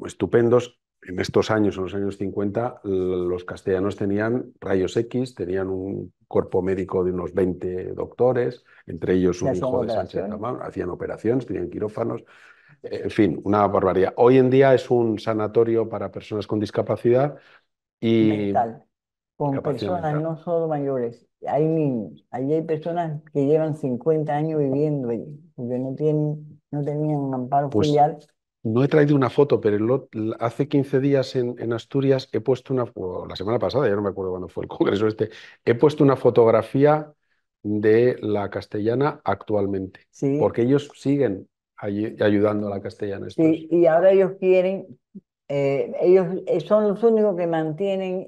estupendos. En estos años, en los años 50, los castellanos tenían rayos X, tenían un cuerpo médico de unos 20 doctores, entre ellos Se un hacían hijo de Sánchez operaciones. Tamán, hacían operaciones, tenían quirófanos, en fin, una barbaridad. Hoy en día es un sanatorio para personas con discapacidad y Mental, con capacidad personas mental. no solo mayores, hay niños, allí hay personas que llevan 50 años viviendo allí, porque no tenían un amparo Pues filial. no he traído una foto, pero hace 15 días en Asturias he puesto o la semana pasada, ya no me acuerdo cuándo fue el congreso este, he puesto una fotografía de la castellana actualmente, Sí, porque ellos siguen ayudando a la castellana. sí, y ahora ellos quieren, ellos son los únicos que mantienen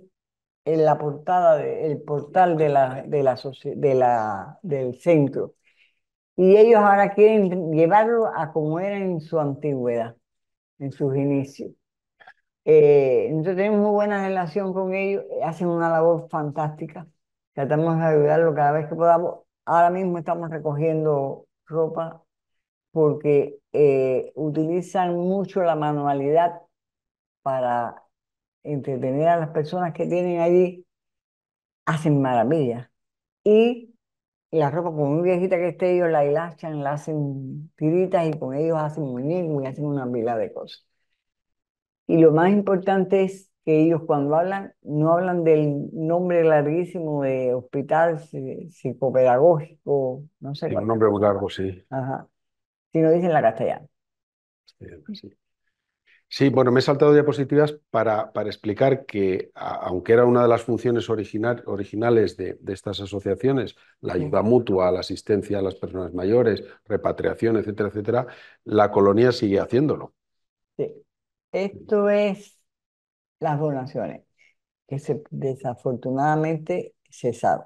en la portada, el portal del centro. Y ellos ahora quieren llevarlo a como era en su antigüedad, en sus inicios. Nosotros tenemos muy buena relación con ellos, hacen una labor fantástica. Tratamos de ayudarlo cada vez que podamos. Ahora mismo estamos recogiendo ropa porque utilizan mucho la manualidad para entretener a las personas que tienen allí, hacen maravillas. Y la ropa, como muy viejita que esté, ellos la hilachan, la hacen tiritas y con ellos hacen muñecos y hacen una pila de cosas. Y lo más importante es que ellos cuando hablan, no hablan del nombre larguísimo de hospital psicopedagógico, no sé Sí, un cuál, nombre muy largo, sí. ajá, sino dicen la castellana. Sí. Sí, bueno, me he saltado diapositivas para explicar que, aunque era una de las funciones originales de estas asociaciones, la Sí, ayuda mutua, la asistencia a las personas mayores, repatriación, etcétera, etcétera, la colonia sigue haciéndolo. sí. Esto es las donaciones, que desafortunadamente cesaron.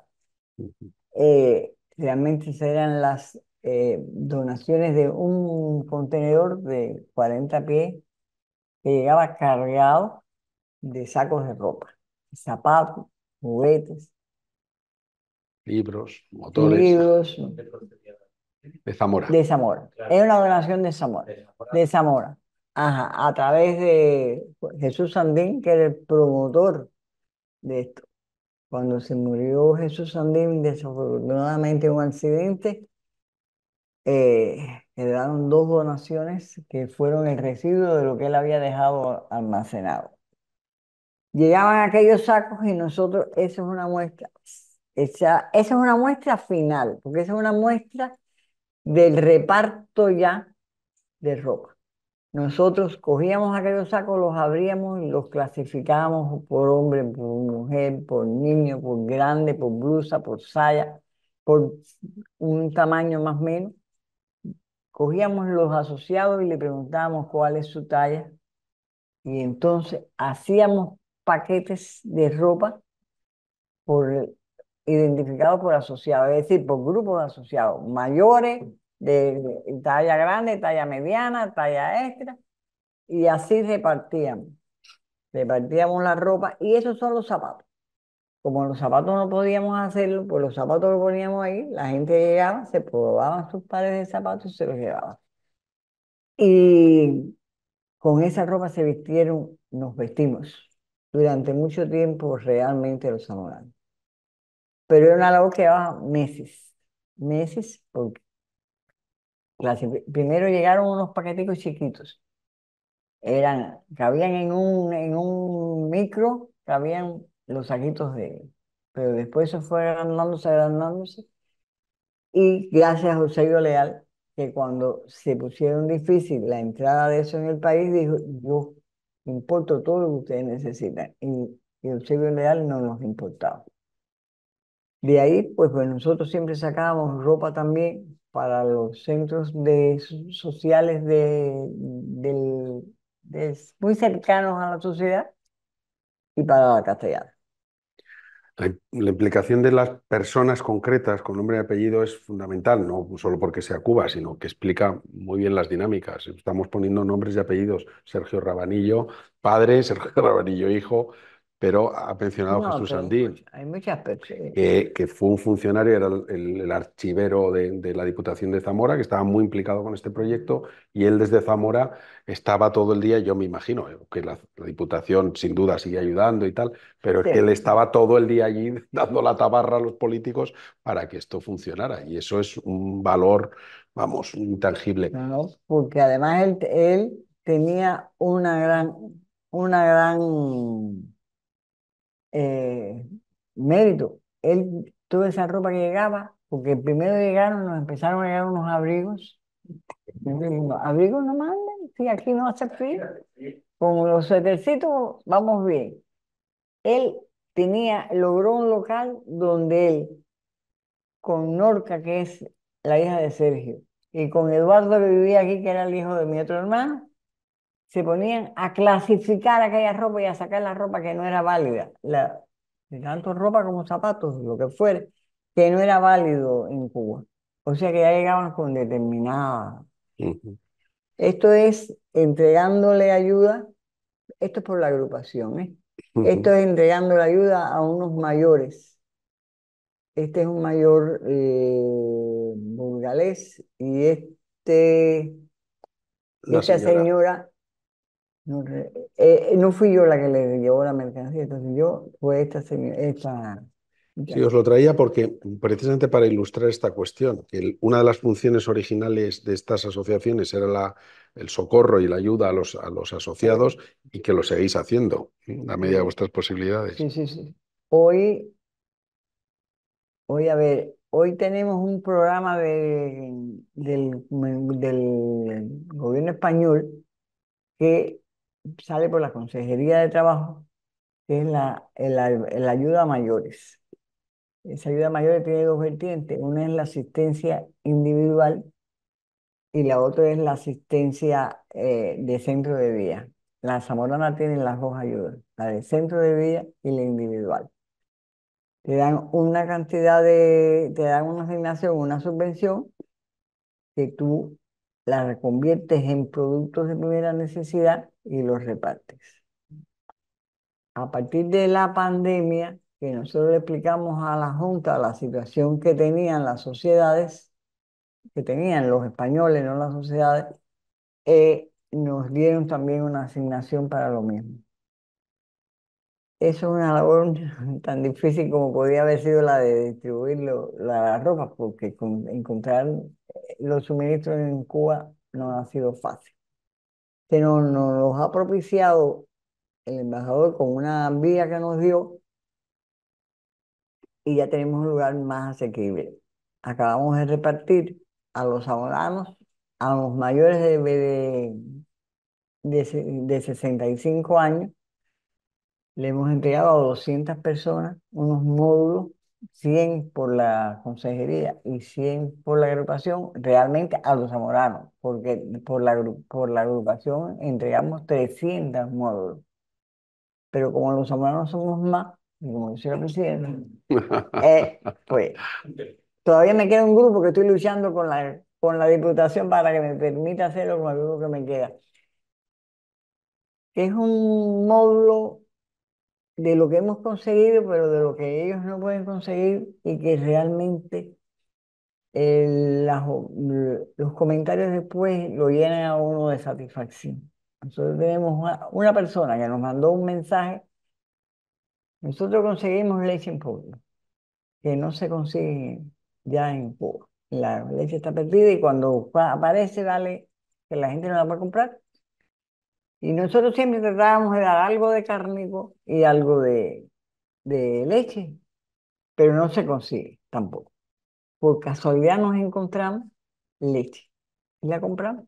Realmente serán las donaciones de un contenedor de 40 pies que llegaba cargado de sacos de ropa, zapatos, juguetes, Libros, motores, libros de Zamora. de Zamora. Es una donación de Zamora, de Zamora. Ajá, a través de Jesús Sandín, que era el promotor de esto. Cuando se murió Jesús Sandín, desafortunadamente en un accidente, quedaron dos donaciones que fueron el residuo de lo que él había dejado almacenado. Llegaban aquellos sacos y nosotros, eso es una muestra, esa es una muestra final, porque esa es una muestra del reparto ya de ropa. Nosotros cogíamos aquellos sacos, los abríamos y los clasificábamos por hombre, por mujer, por niño, por grande, por blusa, por saya, por un tamaño más o menos. Cogíamos los asociados y le preguntábamos cuál es su talla y entonces hacíamos paquetes de ropa por, identificados por asociados, es decir, por grupos de asociados, mayores, de talla grande, talla mediana, talla extra, y así repartíamos la ropa y esos son los zapatos. Como los zapatos no podíamos hacerlo, pues los zapatos los poníamos ahí, la gente llegaba, se probaban sus pares de zapatos y se los llevaban. Y con esa ropa se vistieron, nos vestimos durante mucho tiempo realmente los zamoranos. Pero era una labor que llevaba meses, meses, porque primero llegaron unos paqueticos chiquitos, cabían en un micro, cabían los saquitos pero después se fue agrandándose, agrandándose, y gracias a Eusebio Leal, que cuando se pusieron difícil la entrada de eso en el país, dijo, yo importo todo lo que ustedes necesitan, y Eusebio Leal no nos importaba. De ahí, pues nosotros siempre sacábamos ropa también para los centros sociales muy cercanos a la sociedad y para la castellana. La implicación de las personas concretas con nombre y apellido es fundamental, no solo porque sea Cuba, sino que explica muy bien las dinámicas. Estamos poniendo nombres y apellidos. Sergio Rabanillo, padre, Sergio Rabanillo, hijo, pero ha mencionado a No, Jesús pero Sandín, hay muchas personas. que fue un funcionario, era el archivero de la Diputación de Zamora, que estaba muy implicado con este proyecto, y él desde Zamora estaba todo el día, yo me imagino, que la Diputación sin duda sigue ayudando y tal, pero es que él estaba todo el día allí dando la tabarra a los políticos para que esto funcionara, y eso es un valor, vamos, intangible. No, no, porque además él tenía una gran eh, mérito. Él, toda esa ropa que llegaba, porque primero llegaron, nos empezaron a llegar unos abrigos. Abrigos no mandan, sí, aquí no hace frío. Con los suétercitos vamos bien. Él logró un local donde él, con Norca, que es la hija de Sergio, y con Eduardo, que vivía aquí, que era el hijo de mi otro hermano, se ponían a clasificar aquella ropa y a sacar la ropa que no era válida, tanto ropa como zapatos, lo que fuera, que no era válido en Cuba. O sea que ya llegaban con determinada. Ujú, Esto es entregándole ayuda, esto es por la agrupación, ¿eh? Esto ujú. es entregándole ayuda a unos mayores. Este es un mayor burgalés y La esta señora. señora. No, no fui yo la que le llevó la mercancía, entonces fue esta señora, Sí, os lo traía porque precisamente para ilustrar esta cuestión, que una de las funciones originales de estas asociaciones era el socorro y la ayuda a los asociados y que lo seguís haciendo a medida de vuestras posibilidades. Sí, sí, sí. Hoy, a ver, hoy tenemos un programa del gobierno español que sale por la Consejería de Trabajo, que es la ayuda a mayores. Esa ayuda a mayores tiene dos vertientes. Una es la asistencia individual y la otra es la asistencia de centro de día. La Zamorana tiene las dos ayudas, la de centro de día y la individual. Te dan una te dan una asignación, una subvención que tú la reconviertes en productos de primera necesidad y los repartes. A partir de la pandemia, que nosotros le explicamos a la Junta la situación que tenían las sociedades, que tenían los españoles, no las sociedades, nos dieron también una asignación para lo mismo. Eso es una labor tan difícil como podía haber sido la de distribuir la ropa, porque encontrar los suministros en Cuba no ha sido fácil. Pero nos los ha propiciado el embajador con una vía que nos dio y ya tenemos un lugar más asequible. Acabamos de repartir a los abonados, a los mayores de 65 años, le hemos entregado a 200 personas unos módulos, 100 por la consejería y 100 por la agrupación, realmente a los zamoranos, porque por la agrupación entregamos 300 módulos. Pero como los zamoranos somos más, y como yo soy la presidenta, pues todavía me queda un grupo que estoy luchando con la diputación para que me permita hacerlo con el grupo que me queda. Es un módulo de lo que hemos conseguido, pero de lo que ellos no pueden conseguir y que realmente los comentarios después lo llenan a uno de satisfacción. Nosotros tenemos una persona que nos mandó un mensaje. Nosotros conseguimos leche en polvo, que no se consigue ya en Cuba. La leche está perdida y cuando aparece, vale que la gente no la puede comprar. Y nosotros siempre tratábamos de dar algo de cárnico y algo de leche, pero no se consigue tampoco. Por casualidad nos encontramos leche y la compramos.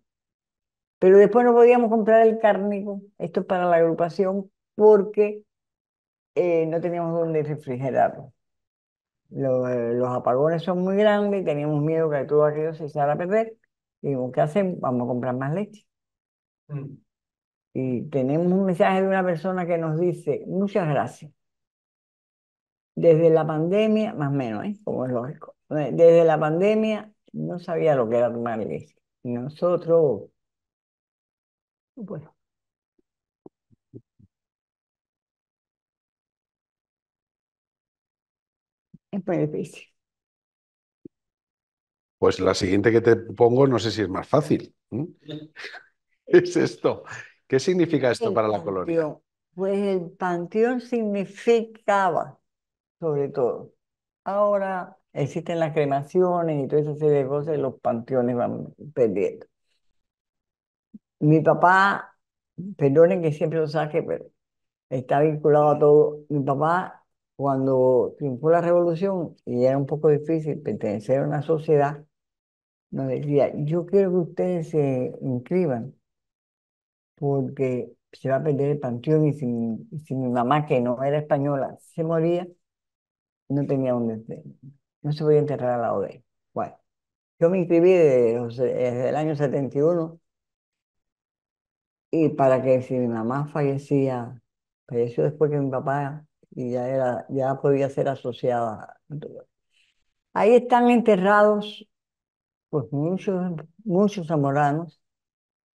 Pero después no podíamos comprar el cárnico, esto es para la agrupación, porque no teníamos dónde refrigerarlo. Los apagones son muy grandes y teníamos miedo que todo aquello se echara a perder. Y dijimos, ¿qué hacemos? Vamos a comprar más leche. Y tenemos un mensaje de una persona que nos dice, muchas gracias. Desde la pandemia, más o menos, como es lógico, desde la pandemia no sabía lo que era tomar leche. Y nosotros, bueno, es muy difícil. Pues la siguiente que te pongo no sé si es más fácil. ¿Qué es esto? ¿Qué significa esto El para la colonia? panteón. Pues el panteón significaba, sobre todo. Ahora existen las cremaciones y toda esa serie de cosas y los panteones van perdiendo. Mi papá, perdonen que siempre lo saque, pero está vinculado a todo. Mi papá, cuando triunfó la revolución y era un poco difícil pertenecer a una sociedad, nos decía, yo quiero que ustedes se inscriban porque se va a perder el panteón y si mi mamá, que no era española, se moría, no tenía dónde, no se podía enterrar al lado de él. Bueno, yo me inscribí desde el año 71 y para que si mi mamá falleció después que mi papá y ya podía ser asociada. Ahí están enterrados pues muchos zamoranos.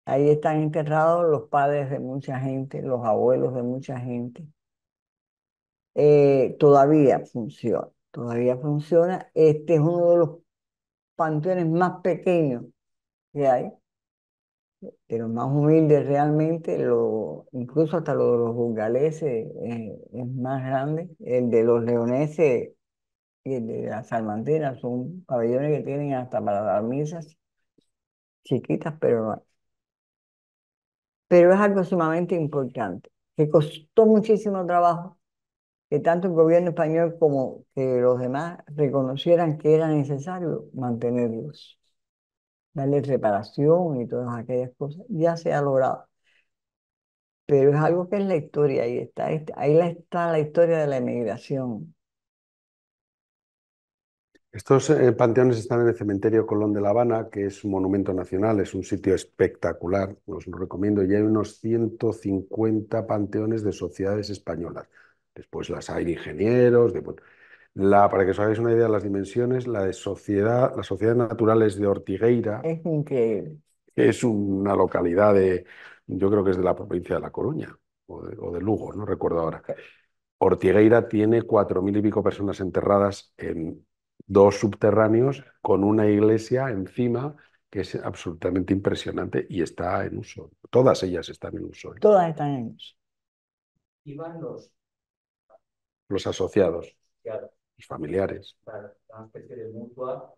Ahí están enterrados los padres de mucha gente, los abuelos de mucha gente. Todavía funciona, todavía funciona. Este es uno de los panteones más pequeños que hay, de los más humildes realmente, incluso hasta lo de los burgaleses es más grande. El de los leoneses y el de la Salmantera son pabellones que tienen hasta para dar misas chiquitas, pero es algo sumamente importante, que costó muchísimo trabajo que tanto el gobierno español como que los demás reconocieran que era necesario mantenerlos, darles reparación y todas aquellas cosas. Ya se ha logrado, pero es algo que es la historia, ahí está, está la historia de la emigración. Estos panteones están en el Cementerio Colón de La Habana, que es un monumento nacional, es un sitio espectacular, os lo recomiendo, y hay unos 150 panteones de sociedades españolas. Después las hay de ingenieros, para que os hagáis una idea de las dimensiones, las sociedades naturales de Ortigueira, Es increíble. que es una localidad yo creo que es de la provincia de La Coruña o de Lugo, no recuerdo ahora. Ortigueira tiene 4.000 y pico personas enterradas en dos subterráneos con una iglesia encima que es absolutamente impresionante y está en uso. Todas ellas están en uso. Todas están en eso. Iban Los asociados, claro, los familiares. para una especie de mutua.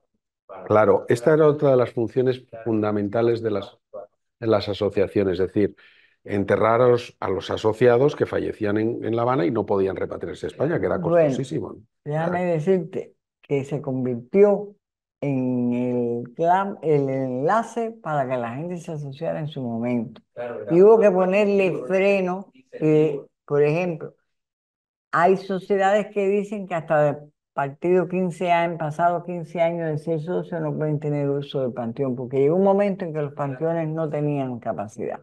Claro, esta era otra de las funciones fundamentales de las asociaciones, es decir, enterrar a los asociados que fallecían en La Habana y no podían repatriarse a España, que era Bueno, costosísimo. déjame decirte que se convirtió en el enlace para que la gente se asociara en su momento. Y hubo que ponerle freno, por ejemplo, hay sociedades que dicen que hasta de partido 15 años, pasados 15 años de ser socio no pueden tener uso del panteón, porque llegó un momento en que los panteones no tenían capacidad.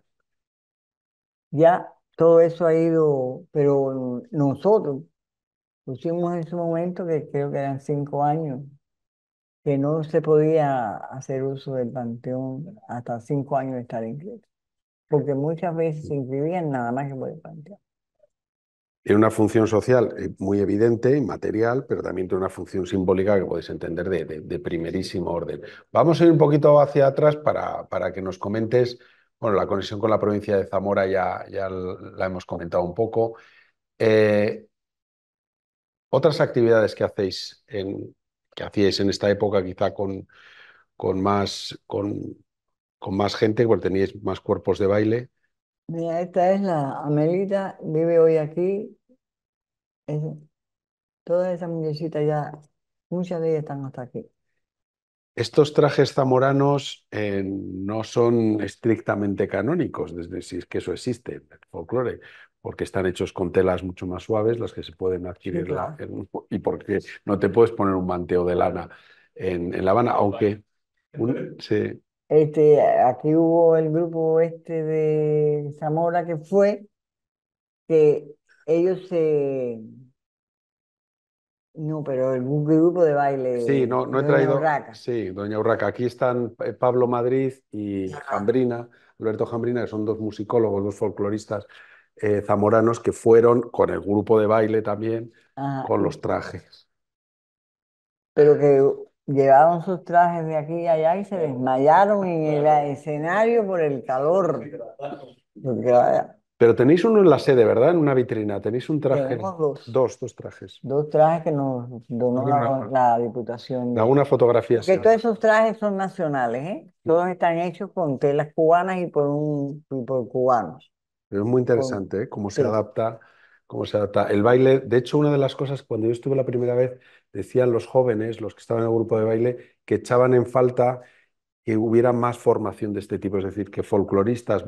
Ya todo eso ha ido, pero nosotros pusimos en su momento, que creo que eran 5 años, que no se podía hacer uso del panteón hasta 5 años de estar inscrito, porque muchas veces se inscribían nada más que por el panteón. Tiene una función social muy evidente, inmaterial, pero también tiene una función simbólica que podéis entender de primerísimo orden. Vamos a ir un poquito hacia atrás para que nos comentes, bueno, la conexión con la provincia de Zamora ya la hemos comentado un poco. Otras actividades que que hacíais en esta época, quizá con más gente, porque teníais más cuerpos de baile. Mira, esta es la Amelita, vive hoy aquí. Es- Todas esas muñequitas ya, muchas de ellas están hasta aquí. Estos trajes zamoranos no son estrictamente canónicos, desde si es que eso existe en el folclore, porque están hechos con telas mucho más suaves, las que se pueden Sí, adquirir claro. y porque no te puedes poner un manteo de lana en La Habana, aunque sí, Aquí hubo el grupo de Zamora que ellos no, pero el grupo de sí, baile, no he Doña traído, Urraca. sí, doña Urraca, aquí están Pablo Madrid y Ajá. Jambrina, Alberto Jambrina, que son dos musicólogos, dos folcloristas zamoranos que fueron con el grupo de baile también, Ajá, con los trajes. pero que llevaron sus trajes de aquí y allá y se desmayaron en el escenario por el calor. Porque Pero tenéis uno en la sede, ¿verdad? En una vitrina. Tenéis un traje. tenemos Dos trajes. dos trajes que nos donó la Diputación de... Alguna fotografía Porque sí. todos esos trajes son nacionales, ¿eh? Todos están hechos con telas cubanas y por cubanos. Pero es muy Con- interesante, ¿eh? Cómo se sí. adapta, cómo se adapta. El baile, de hecho, una de las cosas, cuando yo estuve la primera vez, decían los jóvenes, los que estaban en el grupo de baile, que echaban en falta que hubiera más formación de este tipo, es decir, que folcloristas,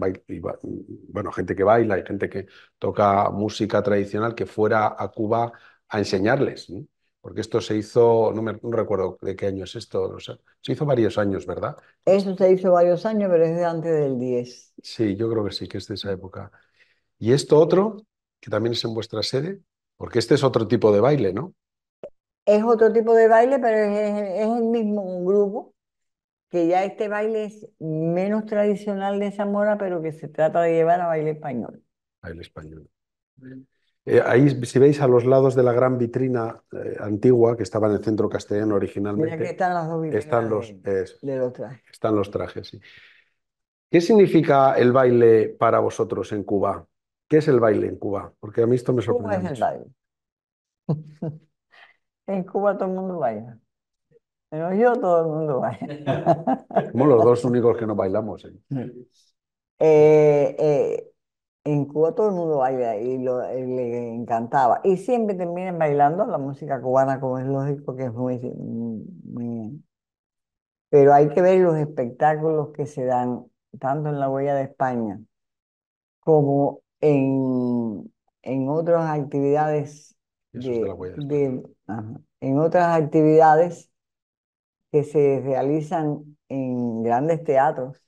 bueno, gente que baila y gente que toca música tradicional, que fuera a Cuba a enseñarles, ¿no? Porque esto se hizo, no recuerdo de qué año es esto, o sea, se hizo varios años, ¿verdad? Eso se hizo varios años, pero es de antes del 10. Sí, yo creo que sí, que es de esa época. Y esto otro, que también es en vuestra sede, porque este es otro tipo de baile, ¿no? Es otro tipo de baile, pero es el mismo grupo, que ya este baile es menos tradicional de Zamora, pero que se trata de llevar a baile español. Baile español. Ahí, si veis a los lados de la gran vitrina antigua, que estaba en el centro castellano Mira que originalmente, están las dos están vitrinas de los trajes. están los trajes, sí. ¿Qué significa el baile para vosotros en Cuba? ¿Qué es el baile en Cuba? Porque a mí esto me ¿Cómo sorprende es el mucho. baile? En Cuba todo el mundo baila. Pero yo todo el mundo baila. Somos los dos únicos que no bailamos. Eh, eh, en Cuba todo el mundo baila y le encantaba. Y siempre terminan bailando la música cubana, como es lógico, que es muy... Pero hay que ver los espectáculos que se dan tanto en la huella de España como en otras actividades Eso es de la huella de España. en otras actividades que se realizan en grandes teatros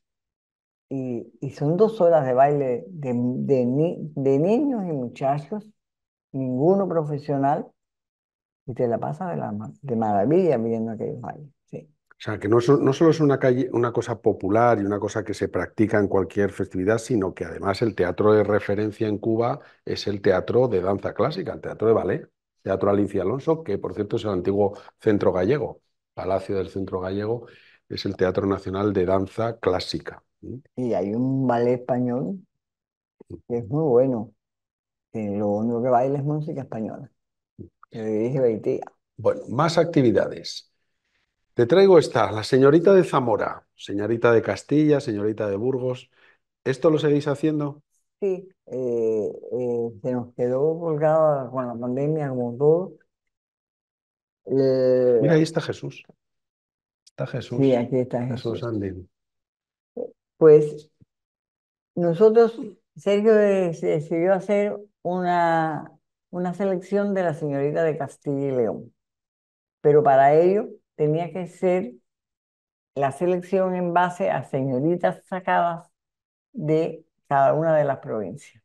y son 2 horas de baile de niños y muchachos, ninguno profesional, y te la pasas de maravilla viendo aquellos bailes. Sí. O sea, que no, no solo es una cosa popular y una cosa que se practica en cualquier festividad, sino que además el teatro de referencia en Cuba es el teatro de danza clásica, el teatro de ballet, Teatro Alicia Alonso, que por cierto es el antiguo Centro Gallego, Palacio del Centro Gallego, es el Teatro Nacional de Danza Clásica. Y hay un ballet español que es muy bueno, que lo único que baila es música española, que dirige Beitía. Bueno, más actividades. Te traigo esta, la señorita de Zamora, señorita de Castilla, señorita de Burgos. ¿Esto lo seguís haciendo? Sí, se nos quedó colgada con la pandemia como todo. Mira, Eh, ahí está Jesús. Está sí, Jesús. aquí está Jesús Jesús. Andín. Pues nosotros, Sergio decidió hacer una selección de la señorita de Castilla y León, pero para ello tenía que ser la selección en base a señoritas sacadas de cada una de las provincias,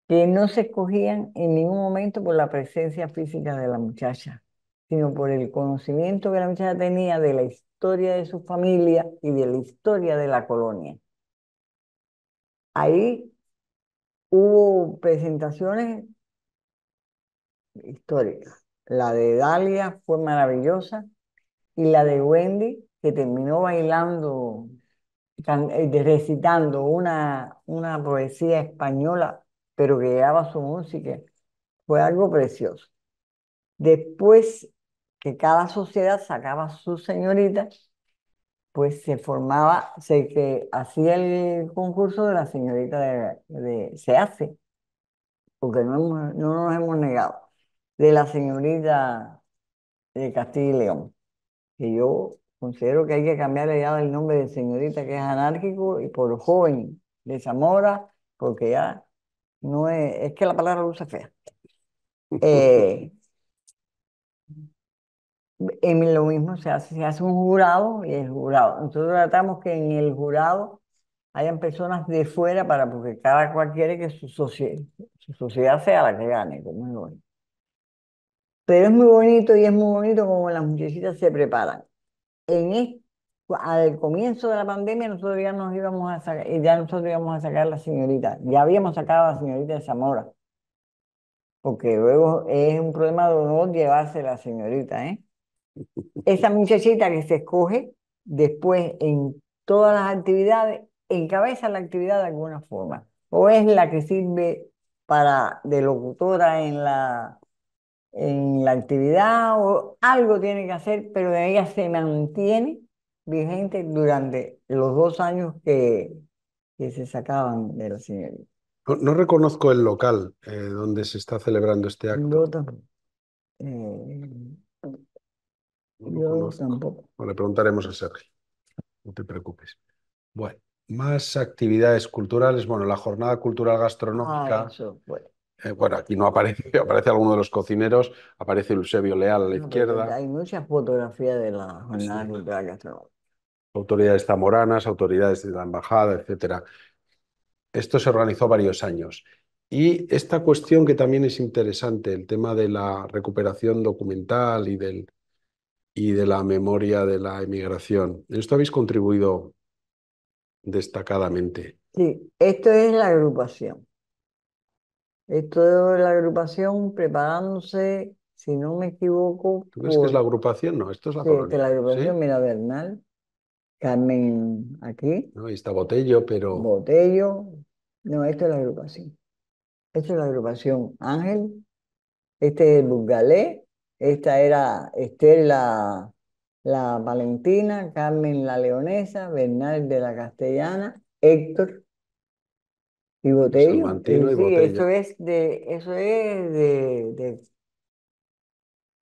que no se escogían en ningún momento por la presencia física de la muchacha, sino por el conocimiento que la muchacha tenía de la historia de su familia y de la historia de la colonia. Ahí hubo presentaciones históricas. La de Dalia fue maravillosa y la de Wendy, que terminó bailando, recitando una poesía española, pero que llevaba su música, fue algo precioso. Después que cada sociedad sacaba su señorita, pues se formaba, que hacía el concurso de la señorita se hace, porque no nos hemos negado, de la señorita de Castilla y León, que yo considero que hay que cambiarle ya el nombre de señorita, que es anárquico, y por joven de Zamora, porque ya no es que la palabra luce fea. Eh, En lo mismo se hace un jurado y el jurado. Nosotros tratamos que en el jurado hayan personas de fuera porque cada cual quiere que su sociedad sea la que gane, como es lógico. Pero es muy bonito y es muy bonito como las muchachitas se preparan. En es- Al comienzo de la pandemia nosotros ya nos íbamos a sacar, ya nosotros íbamos a sacar la señorita. Ya habíamos sacado a la señorita de Zamora, porque luego es un problema de honor llevarse la señorita, ¿eh? Esa muchachita que se escoge después en todas las actividades, encabeza la actividad de alguna forma. O es la que sirve de locutora en la actividad, o algo tiene que hacer, pero ella se mantiene vigente durante los 2 años que se sacaban de la señorita. No, no reconozco el local donde se está celebrando este Yo acto. tampoco. eh, No lo yo conozco. tampoco. Bueno, le preguntaremos a Sergio. No te preocupes. Bueno, más actividades culturales. Bueno, la jornada cultural gastronómica. Eso fue. Bueno, aquí no aparece, aparece alguno de los cocineros, aparece Eusebio Leal a la No, pero izquierda. hay muchas fotografías de la jornada Sí. cultural gastronómica. Autoridades zamoranas, autoridades de la embajada, etcétera. Esto se organizó varios años. Y esta cuestión que también es interesante, el tema de la recuperación documental y de la memoria de la emigración. En esto habéis contribuido destacadamente. Sí, esto es la agrupación. Esto es la agrupación preparándose, si no me equivoco, ¿Tú crees que es la agrupación? No, esto es la de colonia. la agrupación, ¿Sí? mira, Bernal, Carmen aquí, ¿No? Ahí está Botello, pero Botello. No, esto es la agrupación. Esto es la agrupación Ángel, este es el Burgalé, Esta era Esther la Valentina, Carmen la Leonesa, Bernal de la Castellana, Héctor y Botello. Salmantino y Sí, Botello. eso es de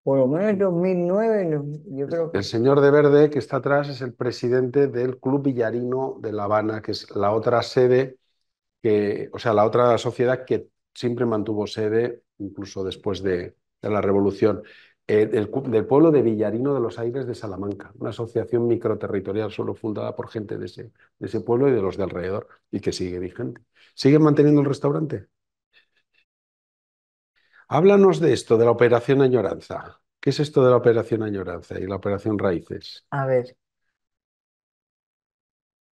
por lo menos 2009, yo creo El que. señor de verde que está atrás es el presidente del Club Villarino de La Habana, que es la otra sede, o sea, la otra sociedad que siempre mantuvo sede incluso después de la Revolución, del pueblo de Villarino de los Aires de Salamanca, una asociación microterritorial solo fundada por gente de ese pueblo y de los de alrededor, y que sigue vigente. ¿Siguen manteniendo el restaurante? Háblanos de esto, de la Operación Añoranza. ¿Qué es esto de la Operación Añoranza y la Operación Raíces? A ver,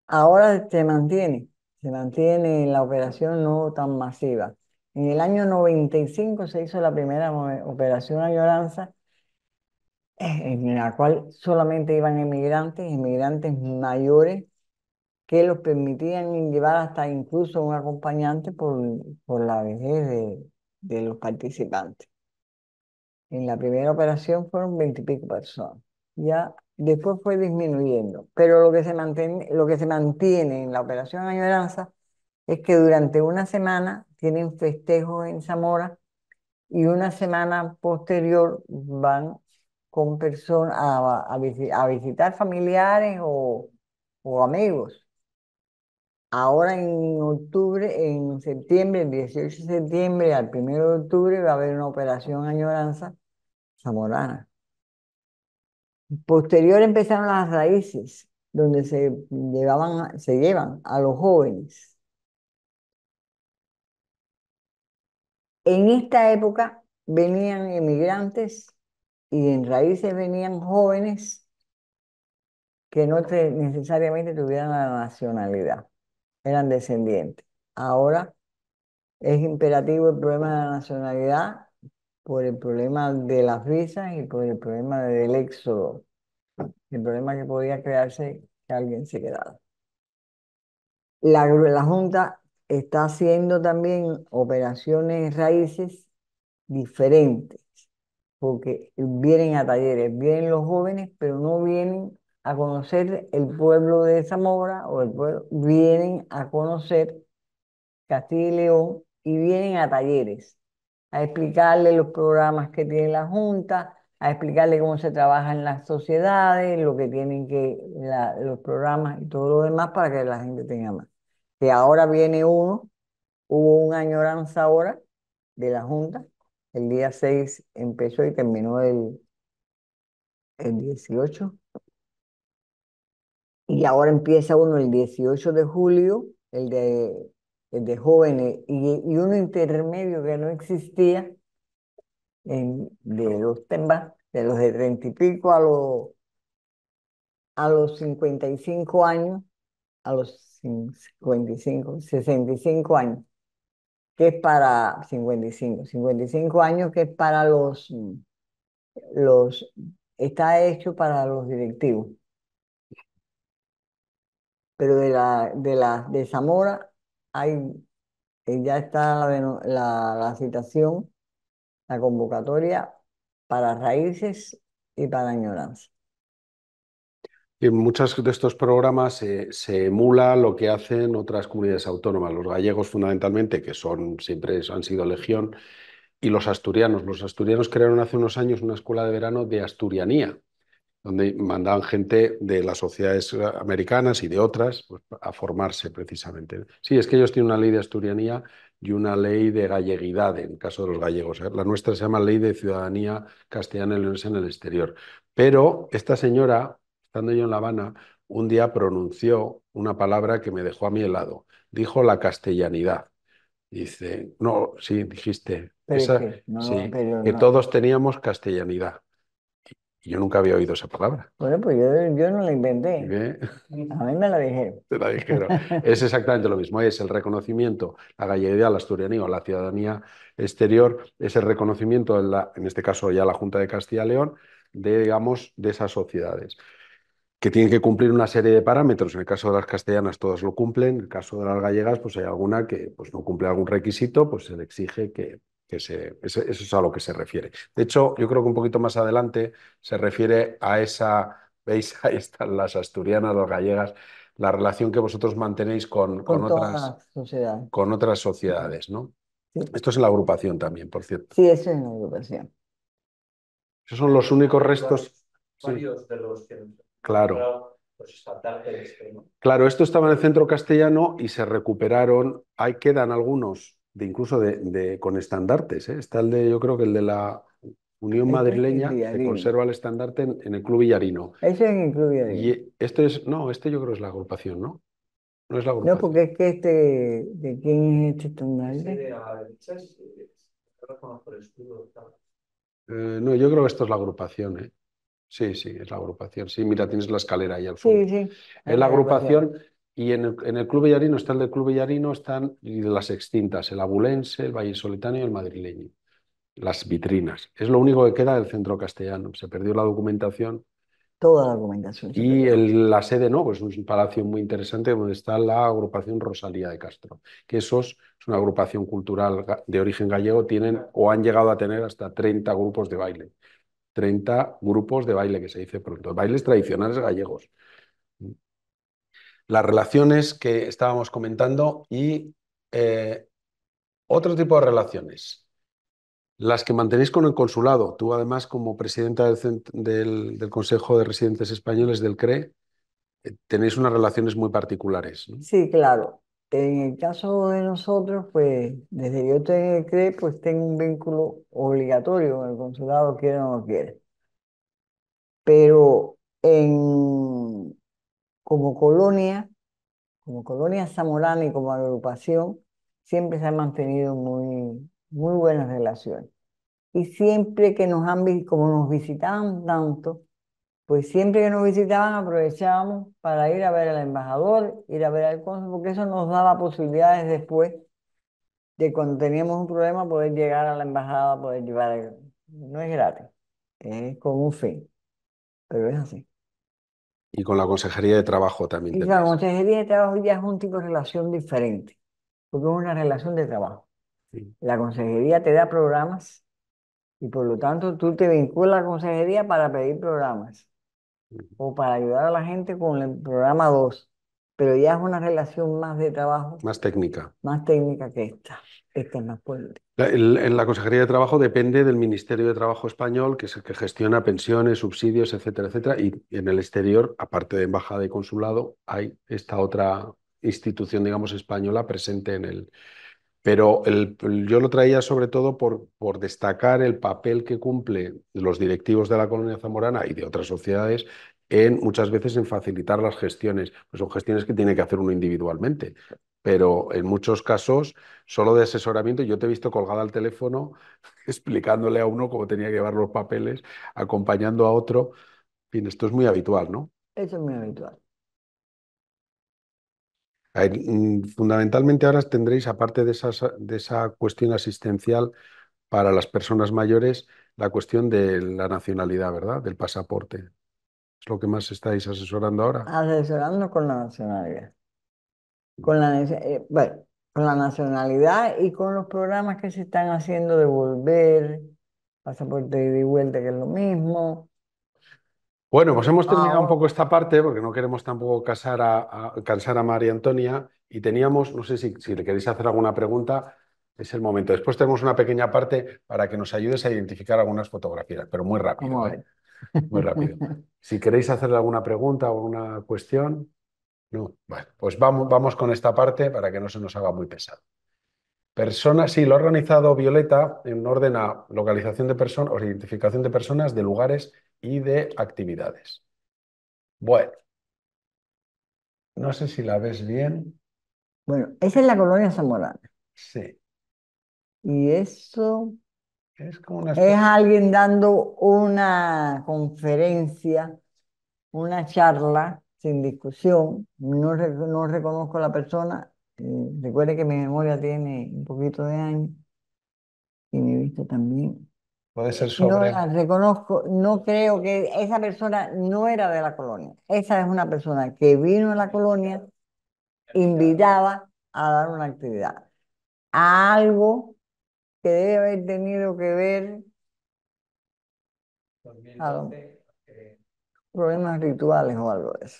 ahora se mantiene la operación no tan masiva. En el año 95 se hizo la primera operación Añoranza, en la cual solamente iban inmigrantes mayores, que los permitían llevar hasta incluso un acompañante por la vejez de los participantes. En la primera operación fueron 20 y pico personas. Ya después fue disminuyendo. Pero lo que se mantiene en la operación Añoranza es que durante una semana tienen festejos en Zamora y una semana posterior van con personas a visitar familiares o amigos. Ahora en octubre, en septiembre, el 18 de septiembre al 1 de octubre va a haber una operación Añoranza zamorana. Posterior empezaron las raíces, donde se llevan a los jóvenes. En esta época venían emigrantes y en raíces venían jóvenes que no necesariamente tuvieran la nacionalidad, eran descendientes. Ahora es imperativo el problema de la nacionalidad por el problema de las visas y por el problema del éxodo, el problema que podía crearse que alguien se quedara. La Junta está haciendo también operaciones raíces diferentes, porque vienen a talleres, vienen los jóvenes, pero no vienen a conocer el pueblo de Zamora o el pueblo, vienen a conocer Castilla y León y vienen a talleres, a explicarle los programas que tiene la Junta, a explicarle cómo se trabaja en las sociedades, lo que tienen los programas y todo lo demás para que la gente tenga más. Que ahora viene hubo una añoranza ahora de la Junta, el día 6 empezó y terminó el 18, y ahora empieza uno el 18 de julio, el de jóvenes, y uno intermedio que no existía, de los temas, de los de 30 y pico a los 55 años, a los 55, 65 años, que es para 55 años, que es para los, está hecho para los directivos. Pero de Zamora hay, ya está la citación, la convocatoria para raíces y para añoranza. En muchos de estos programas se emula lo que hacen otras comunidades autónomas, los gallegos fundamentalmente, que siempre han sido legión, y los asturianos. Los asturianos crearon hace unos años una escuela de verano de asturianía, donde mandaban gente de las sociedades americanas y de otras pues, a formarse precisamente. Sí, es que ellos tienen una ley de asturianía y una ley de galleguidad en el caso de los gallegos. La nuestra se llama Ley de Ciudadanía Castellana y Leonesa en el Exterior. Pero esta señora, estando yo en La Habana, un día pronunció una palabra que me dejó a mí helado. Dijo la castellanidad. Dice, no, sí, dijiste, Pero es esa, que no, sí, pero que no. todos teníamos castellanidad. Y yo nunca había oído esa palabra. Bueno, pues yo no la inventé. ¿Ve? A mí me la dijeron. Te la dijeron. Es exactamente lo mismo, es el reconocimiento, la galleguidad, la asturianía o la ciudadanía exterior, es el reconocimiento, en este caso ya la Junta de Castilla y León, digamos, de esas sociedades, que tienen que cumplir una serie de parámetros. En el caso de las castellanas todas lo cumplen, en el caso de las gallegas pues hay alguna que pues, no cumple algún requisito, pues se le exige que eso es a lo que se refiere. De hecho, yo creo que un poquito más adelante se refiere a esa, ¿veis? Ahí están las asturianas, las gallegas, la relación que vosotros mantenéis con toda la sociedad. con otras sociedades, ¿no? Sí, Esto es en la agrupación también, por cierto. sí, eso es la agrupación. Esos son los únicos restos. Sí, Varios de los que claro. pues estandartes, ¿no? Claro, esto estaba en el centro castellano y se recuperaron. Ahí quedan algunos, incluso con estandartes, ¿eh? Está yo creo que el de la Unión Este es el Madrileña, se Villarino. conserva el estandarte en el Club Villarino. Eso es el Club Villarino. Y no, este yo creo es la agrupación, ¿no? No es la No, agrupación. porque es que ¿de quién es este estandarte? A la derecha no reconozco el escudo. No, yo creo que esto es la agrupación, ¿eh? Sí, sí, es la agrupación. Sí, mira, tienes la escalera ahí al fondo. Sí, sí, Es la agrupación y en el Club Villarino está el del Club Villarino, están las extintas, el abulense, el vallisoletano y el madrileño. Las vitrinas. Es lo único que queda del centro castellano. Se perdió la documentación toda la documentación. y la sede no, pues es un palacio muy interesante donde está la agrupación Rosalía de Castro, que es una agrupación cultural de origen gallego, tienen o han llegado a tener hasta 30 grupos de baile. 30 grupos de baile, que se dice pronto, bailes tradicionales gallegos. Las relaciones que estábamos comentando y otro tipo de relaciones. Las que mantenéis con el consulado. Tú, además, como presidenta del Consejo de Residentes Españoles del CRE, tenéis unas relaciones muy particulares, ¿no? Sí, claro. En el caso de nosotros, pues desde que yo estoy en el CRE, pues tengo un vínculo obligatorio con el consulado, quiera o no quiera. Pero como colonia, como colonia zamorana y como agrupación, siempre se han mantenido muy buenas relaciones. Y siempre que como nos visitaban tanto, pues siempre que nos visitaban aprovechábamos para ir a ver al embajador, ir a ver al cónsul, porque eso nos daba posibilidades después de cuando teníamos un problema poder llegar a la embajada, poder llevar. No es gratis, es con un fin, pero es así. Y con la Consejería de Trabajo también Y la tenéis. consejería de trabajo ya es un tipo de relación diferente, porque es una relación de trabajo. Sí. La consejería te da programas y por lo tanto tú te vinculas a la consejería para pedir programas o para ayudar a la gente con el programa 2, pero ya es una relación más de trabajo, Más técnica. más técnica que esta. Esta es más política. En la Consejería de Trabajo depende del Ministerio de Trabajo español, que es el que gestiona pensiones, subsidios, etcétera, etcétera. Y en el exterior, aparte de embajada y consulado, hay esta otra institución, digamos, española presente en el. Pero yo lo traía sobre todo por destacar el papel que cumplen los directivos de la colonia zamorana y de otras sociedades muchas veces en facilitar las gestiones. Pues son gestiones que tiene que hacer uno individualmente, pero en muchos casos solo de asesoramiento. Yo te he visto colgada al teléfono explicándole a uno cómo tenía que llevar los papeles, acompañando a otro. En fin, esto es muy habitual, ¿no? Eso es muy habitual. Fundamentalmente ahora tendréis, aparte de esa cuestión asistencial para las personas mayores, la cuestión de la nacionalidad, ¿verdad? Del pasaporte. ¿Es lo que más estáis asesorando ahora? Asesorando con la nacionalidad. Bueno, con la nacionalidad y con los programas que se están haciendo de volver, pasaporte de ida y vuelta, que es lo mismo. Bueno, pues hemos terminado un Ahora, poco esta parte porque no queremos tampoco cansar a María Antonia y teníamos, no sé si le queréis hacer alguna pregunta, es el momento. Después tenemos una pequeña parte para que nos ayudes a identificar algunas fotografías, pero muy rápido, vamos a ¿eh? ver. Muy rápido. Si queréis hacerle alguna pregunta o alguna cuestión, no. Bueno, pues vamos con esta parte para que no se nos haga muy pesado. Personas, sí, lo ha organizado Violeta en orden a localización de personas o identificación de personas, de lugares y de actividades. Bueno, no sé si la ves bien. Bueno, esa es la colonia zamorana. Sí, Y eso es como una es especie. alguien dando una conferencia, una charla sin discusión. No reconozco a la persona. Recuerde que mi memoria tiene un poquito de años y mi vista también. Puede ser No sobre. la reconozco, no creo que esa persona no era de la colonia. Esa es una persona que vino a la colonia invitada a dar una actividad, a algo que debe haber tenido que ver a los 2012, problemas rituales o algo de eso.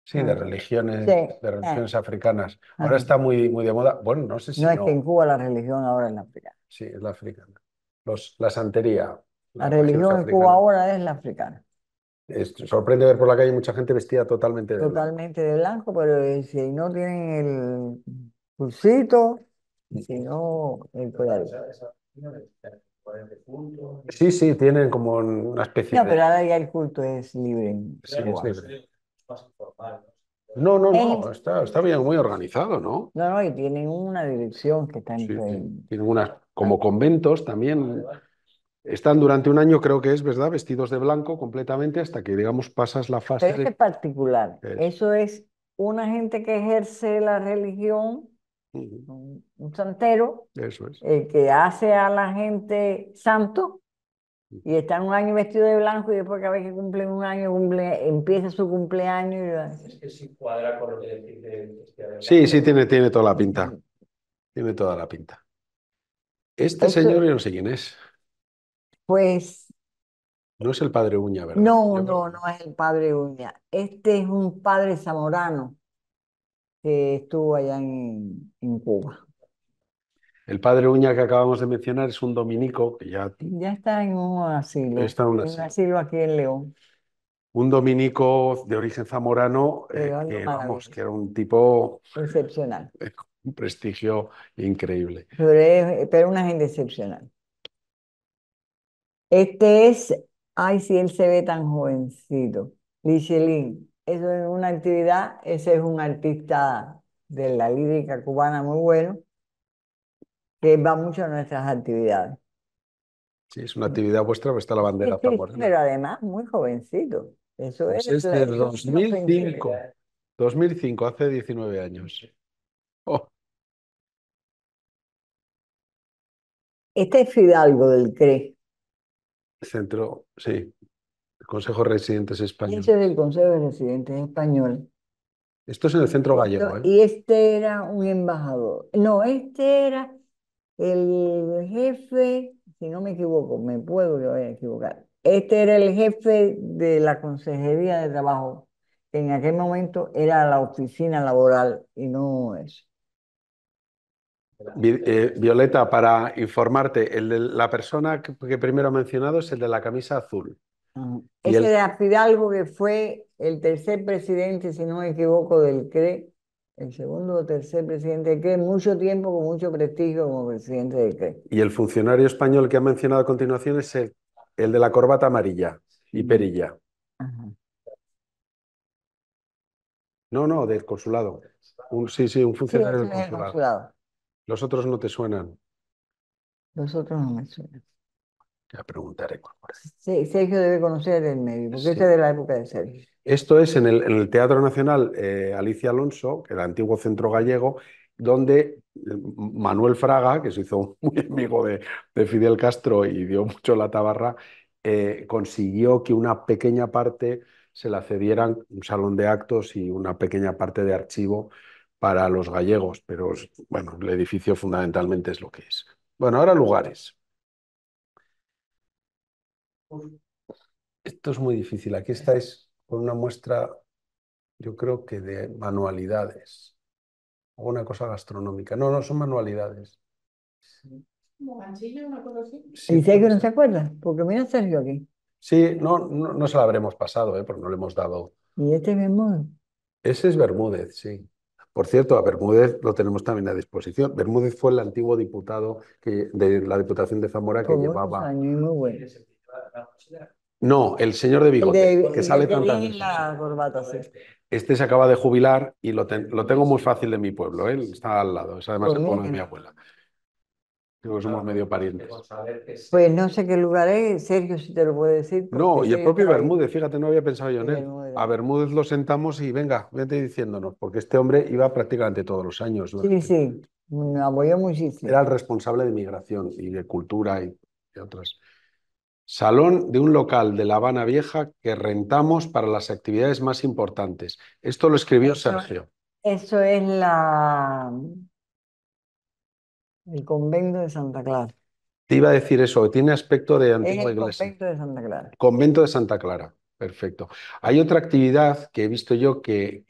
Sí, de religiones, Sí, de religiones africanas. Ajá. Ahora está muy, muy de moda. Bueno, no sé si No es que en no. Cuba la religión ahora es la africana. Sí, es la africana. La santería, La las religiones religión en Cuba africanas. ahora es la africana. Sorprende ver por la calle mucha gente vestida totalmente de blanco. Totalmente de blanco, pero si no tienen el pulsito, si no el collar. Sí, sí, tienen como una especie No, de... pero ahora ya el culto es libre en Sí, es Cuba. libre. No, no, no, Es- está bien, muy organizado, ¿no? No, no, y tienen una dirección que está Sí, entre... tienen unas, como conventos también. Están durante un año, creo que es, ¿verdad? Vestidos de blanco completamente hasta que, digamos, pasas la fase Pero ese de... es particular. Es- Eso es una gente que ejerce la religión, un santero, Eso es. que hace a la gente santo y están un año vestido de blanco y después cada vez que cumplen un año empieza su cumpleaños. Es que sí cuadra con lo que decís de Sí, sí, tiene toda la pinta. Tiene toda la pinta. Este Eso, señor yo no sé quién es. pues, No es el padre Uña, ¿verdad? no, Yo creo no, que no es el padre Uña. Este es un padre zamorano que estuvo allá en Cuba. el padre Uña que acabamos de mencionar es un dominico que ya Ya está en está en un un asilo. asilo aquí en León, Un dominico de origen zamorano pero algo que, vamos, maravilloso, que era un tipo excepcional. con un prestigio increíble. Pero una gente excepcional. Este es, ay, si él se ve tan jovencito. Michelin, eso es una actividad, ese es un artista de la lírica cubana muy bueno, que va mucho a nuestras actividades. Sí, es una actividad vuestra, pues está la Sí, bandera sí, zamorana. pero además muy jovencito. Eso Pues es, es de eso es una 2005. princesa. 2005, hace 19 años. Oh, Este es Fidalgo del CRE. centro, sí, el Consejo de Residentes Español. Ese es el Consejo de Residentes Español. Esto es en el centro gallego, ¿eh? Y este era un embajador. No, este era el jefe, si no me equivoco, me puedo que vaya a equivocar. Este era el jefe de la Consejería de Trabajo, que en aquel momento era la oficina laboral y no eso. Violeta, para informarte, la persona que primero he mencionado es el de la camisa azul. Ajá. Y Ese el, era Fidalgo, que fue el tercer presidente, si no me equivoco, del CRE, el segundo o tercer presidente del CRE, mucho tiempo con mucho prestigio como presidente del CRE. y el funcionario español que ha mencionado a continuación es el de la corbata amarilla y perilla. Ajá. No, no, del consulado. Sí, sí, un Sí, funcionario ese del es el consulado. consulado. Los otros no te suenan. Los otros no me suenan. Ya preguntaré cuál por ahí. Sí, Sergio debe conocer el medio, porque ese Sí. es de la época de Sergio. Esto es en el Teatro Nacional Alicia Alonso, que era el antiguo centro gallego, donde Manuel Fraga, que se hizo muy amigo de Fidel Castro y dio mucho la tabarra, consiguió que una pequeña parte se la cedieran, un salón de actos y una pequeña parte de archivo para los gallegos, pero bueno, el edificio fundamentalmente es lo que es. Bueno, ahora lugares. Esto es muy difícil. Aquí estáis con una muestra, yo creo que de manualidades o una cosa gastronómica. No, no, son manualidades. Como ganchillo, una cosa así. Sí, ¿Y Sergio puede no se ser. acuerda? Porque mira Sergio aquí. Sí, no, no, no se la habremos pasado, porque no le hemos dado. Y este mismo, Ese es Bermúdez, sí. Por cierto, a Bermúdez lo tenemos también a disposición. Bermúdez fue el antiguo diputado de la Diputación de Zamora que por muchos llevaba. años y muy bueno. No, el señor de bigote, que sale El que tantas tiene veces. la corbata, sí. Este se acaba de jubilar y lo tengo muy fácil de mi pueblo, ¿eh? Está al lado, es además Pues el pueblo de mi mira, abuela. Digo que somos medio parientes. pues no sé qué lugar es, Sergio si te lo puede decir, No, porque y el Sergio propio estaba ahí. Bermúdez, fíjate, no había pensado yo en Sí, él. A Bermúdez lo sentamos y venga, vete diciéndonos, porque este hombre iba prácticamente todos los años. sí, sí, me apoyó muchísimo. Era el responsable de migración y de cultura y de otras. Salón de un local de La Habana Vieja que rentamos para las actividades más importantes. Esto lo escribió Sergio. Eso es el convento de Santa Clara. Te iba a decir eso, tiene aspecto de Es antigua el iglesia. convento de Santa Clara. Convento de Santa Clara, perfecto. Hay otra actividad que he visto yo que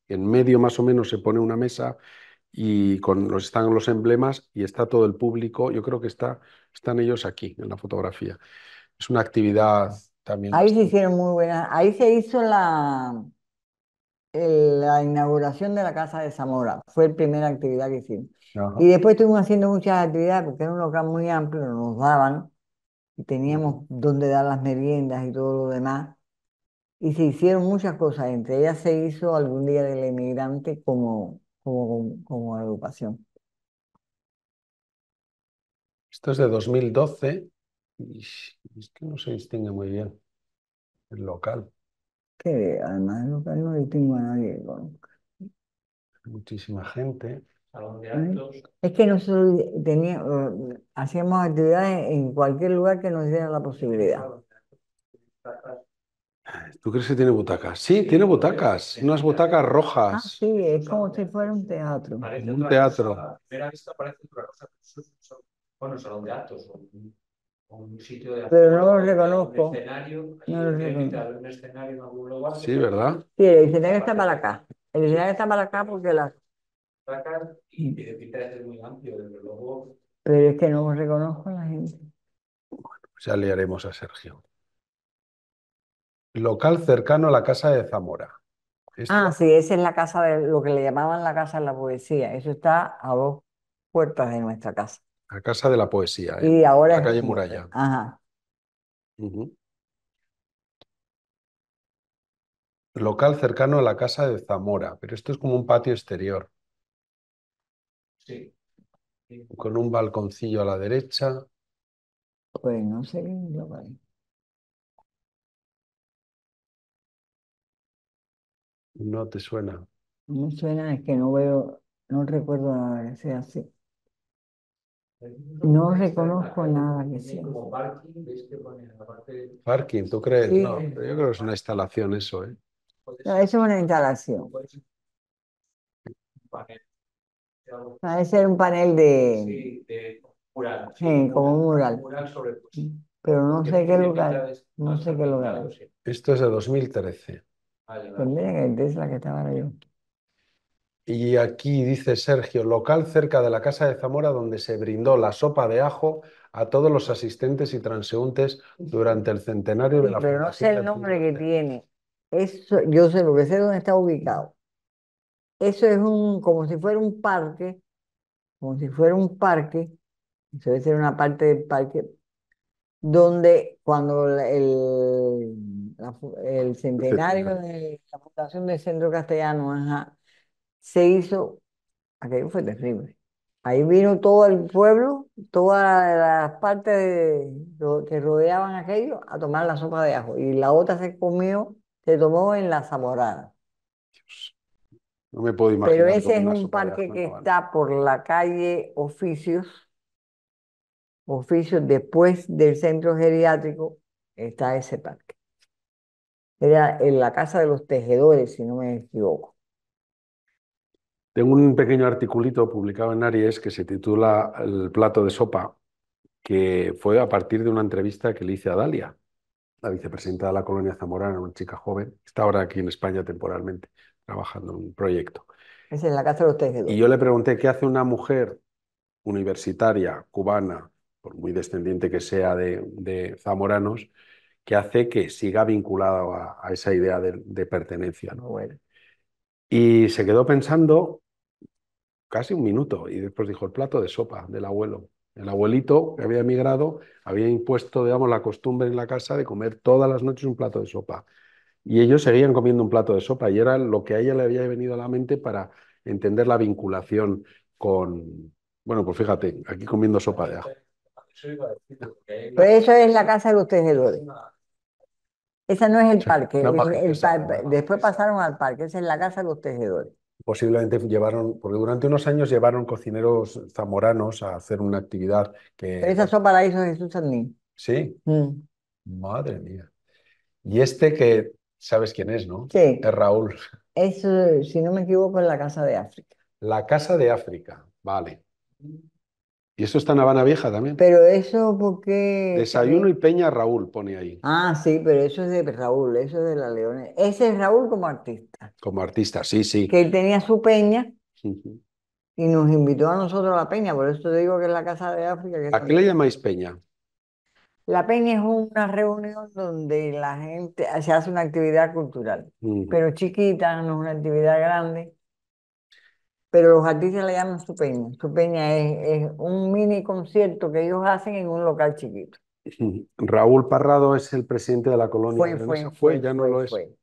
en medio más o menos se pone una mesa y están los emblemas y está todo el público. Yo creo que están ellos aquí en la fotografía. Es una actividad también Ahí se bastante. hicieron muy buenas. Ahí se hizo la inauguración de la Casa de Zamora. Fue la primera actividad que hicimos. Ajá. Y después estuvimos haciendo muchas actividades porque era un local muy amplio, nos daban y teníamos donde dar las meriendas y todo lo demás. Y se hicieron muchas cosas. Entre ellas se hizo algún día del emigrante como agrupación. Esto es de 2012 y es que no se distingue muy bien el local. Que además del local no distingo a nadie que conozca. Muchísima gente. Salón de ¿Eh? actos. Es que nosotros hacíamos actividades en cualquier lugar que nos diera la posibilidad. ¿Tú crees que tiene butacas? Sí, tiene butacas, unas butacas Ah, rojas. sí, es como si fuera un teatro. Parece Un otra teatro. cosa, a primera vista parece otra cosa. Bueno, salón de actos o un sitio de Pero no lo un reconozco. escenario, No lo limitar reconozco. un escenario en algún lugar. Sí, ¿verdad? Sí, el escenario está para acá. El escenario está para acá porque Y de pinta es muy amplio, desde luego. Pero es que no reconozco a la gente. Pues ya le haremos a Sergio. Local cercano a la casa de Zamora. Esto, Ah, sí, esa es la casa de lo que le llamaban la casa de la poesía. Eso está a 2 puertas de nuestra casa. la casa de la poesía, Y en ahora la calle es. Muralla. Ajá. Ujú. Local cercano a la casa de Zamora, pero esto es como un patio exterior, Sí. con un balconcillo a la derecha. Pues no sé qué es lo que hay. ¿No te suena? No me suena, es que no veo, no recuerdo nada que sea así. No reconozco nada que sea. Como parking, veis que pone la parte. Parking, ¿tú crees? Sí. No, pero yo creo que es una instalación eso, ¿eh? No, eso es una instalación. Debe ser un panel Sí, de mural. sí, como un mural. Mural sobrepuesto. Pero no Porque sé qué tiene lugar. pinta de- No sé qué lugar Claro, es. sí. Esto es de 2013. Vale, Pues vale. mira que es la que estaba ahora yo. Y aquí dice Sergio, local cerca de la casa de Zamora donde se brindó la sopa de ajo a todos los asistentes y transeúntes durante el centenario de Sí, la pero no sé fundación el del nombre que club. tiene. Eso, yo sé lo que sé dónde está ubicado. Eso es como si fuera un parque, como si fuera un parque, eso debe ser una parte del parque, donde cuando el centenario de la fundación del Centro Castellano, ajá, se hizo, aquello fue terrible. Ahí vino todo el pueblo, todas las partes que rodeaban aquello a tomar la sopa de ajo. Y la otra se tomó en la Zamorana. No me puedo Pero imaginar ese como es una un sopa de parque ajo en que La Habana. está por la calle Oficios, después del centro geriátrico, está ese parque. Era en la Casa de los Tejedores, si no me equivoco. Tengo un pequeño articulito publicado en Aries que se titula El plato de sopa, que fue a partir de una entrevista que le hice a Dalia, la vicepresidenta de la colonia zamorana, una chica joven, está ahora aquí en España temporalmente, trabajando en un proyecto. Es en la Casa de los Y Tejedores. yo le pregunté qué hace una mujer universitaria cubana, por muy descendiente que sea de zamoranos, que hace que siga vinculada a esa idea de pertenencia, ¿no? Bueno, Y se quedó pensando casi un minuto y después dijo el plato de sopa del abuelo. El abuelito que había emigrado había impuesto, digamos, la costumbre en la casa de comer todas las noches un plato de sopa. Y ellos seguían comiendo un plato de sopa y era lo que a ella le había venido a la mente para entender la vinculación con, bueno, pues fíjate, aquí comiendo sopa de ajo. Eso iba a decir, porque hay pues eso es la Casa de los Tejedores. Esa no es el parque. Una majestad. Después pasaron al parque. Esa es la Casa de los Tejedores. Posiblemente llevaron, porque durante unos años llevaron cocineros zamoranos a hacer una actividad Pero que, esa bueno, sopa la hizo Jesús Sandín. sí, Mm, madre mía. Y este que sabes quién es, ¿no? sí, Es Raúl. eso, si no me equivoco, es la Casa de África. La Casa de África, vale. ¿Y eso está en Habana Vieja también? Pero eso porque Desayuno y Peña Raúl pone ahí, Ah, sí, pero eso es de Raúl, eso es de la Leones. Ese es Raúl como artista, como artista, sí, sí. que él tenía su peña Ujú. y nos invitó a nosotros a la peña, por eso te digo que es la Casa de África. Que es ¿A qué le llamáis Peña? La peña es una reunión donde la gente se hace una actividad cultural, Ujú. pero chiquita, no es una actividad grande, pero los artistas le llaman su peña. Su peña es un mini concierto que ellos hacen en un local chiquito. Ujú. Raúl Parrado es el presidente de la colonia Fue, leonesa. fue, Fue, fue, ya no fue, lo es. fue.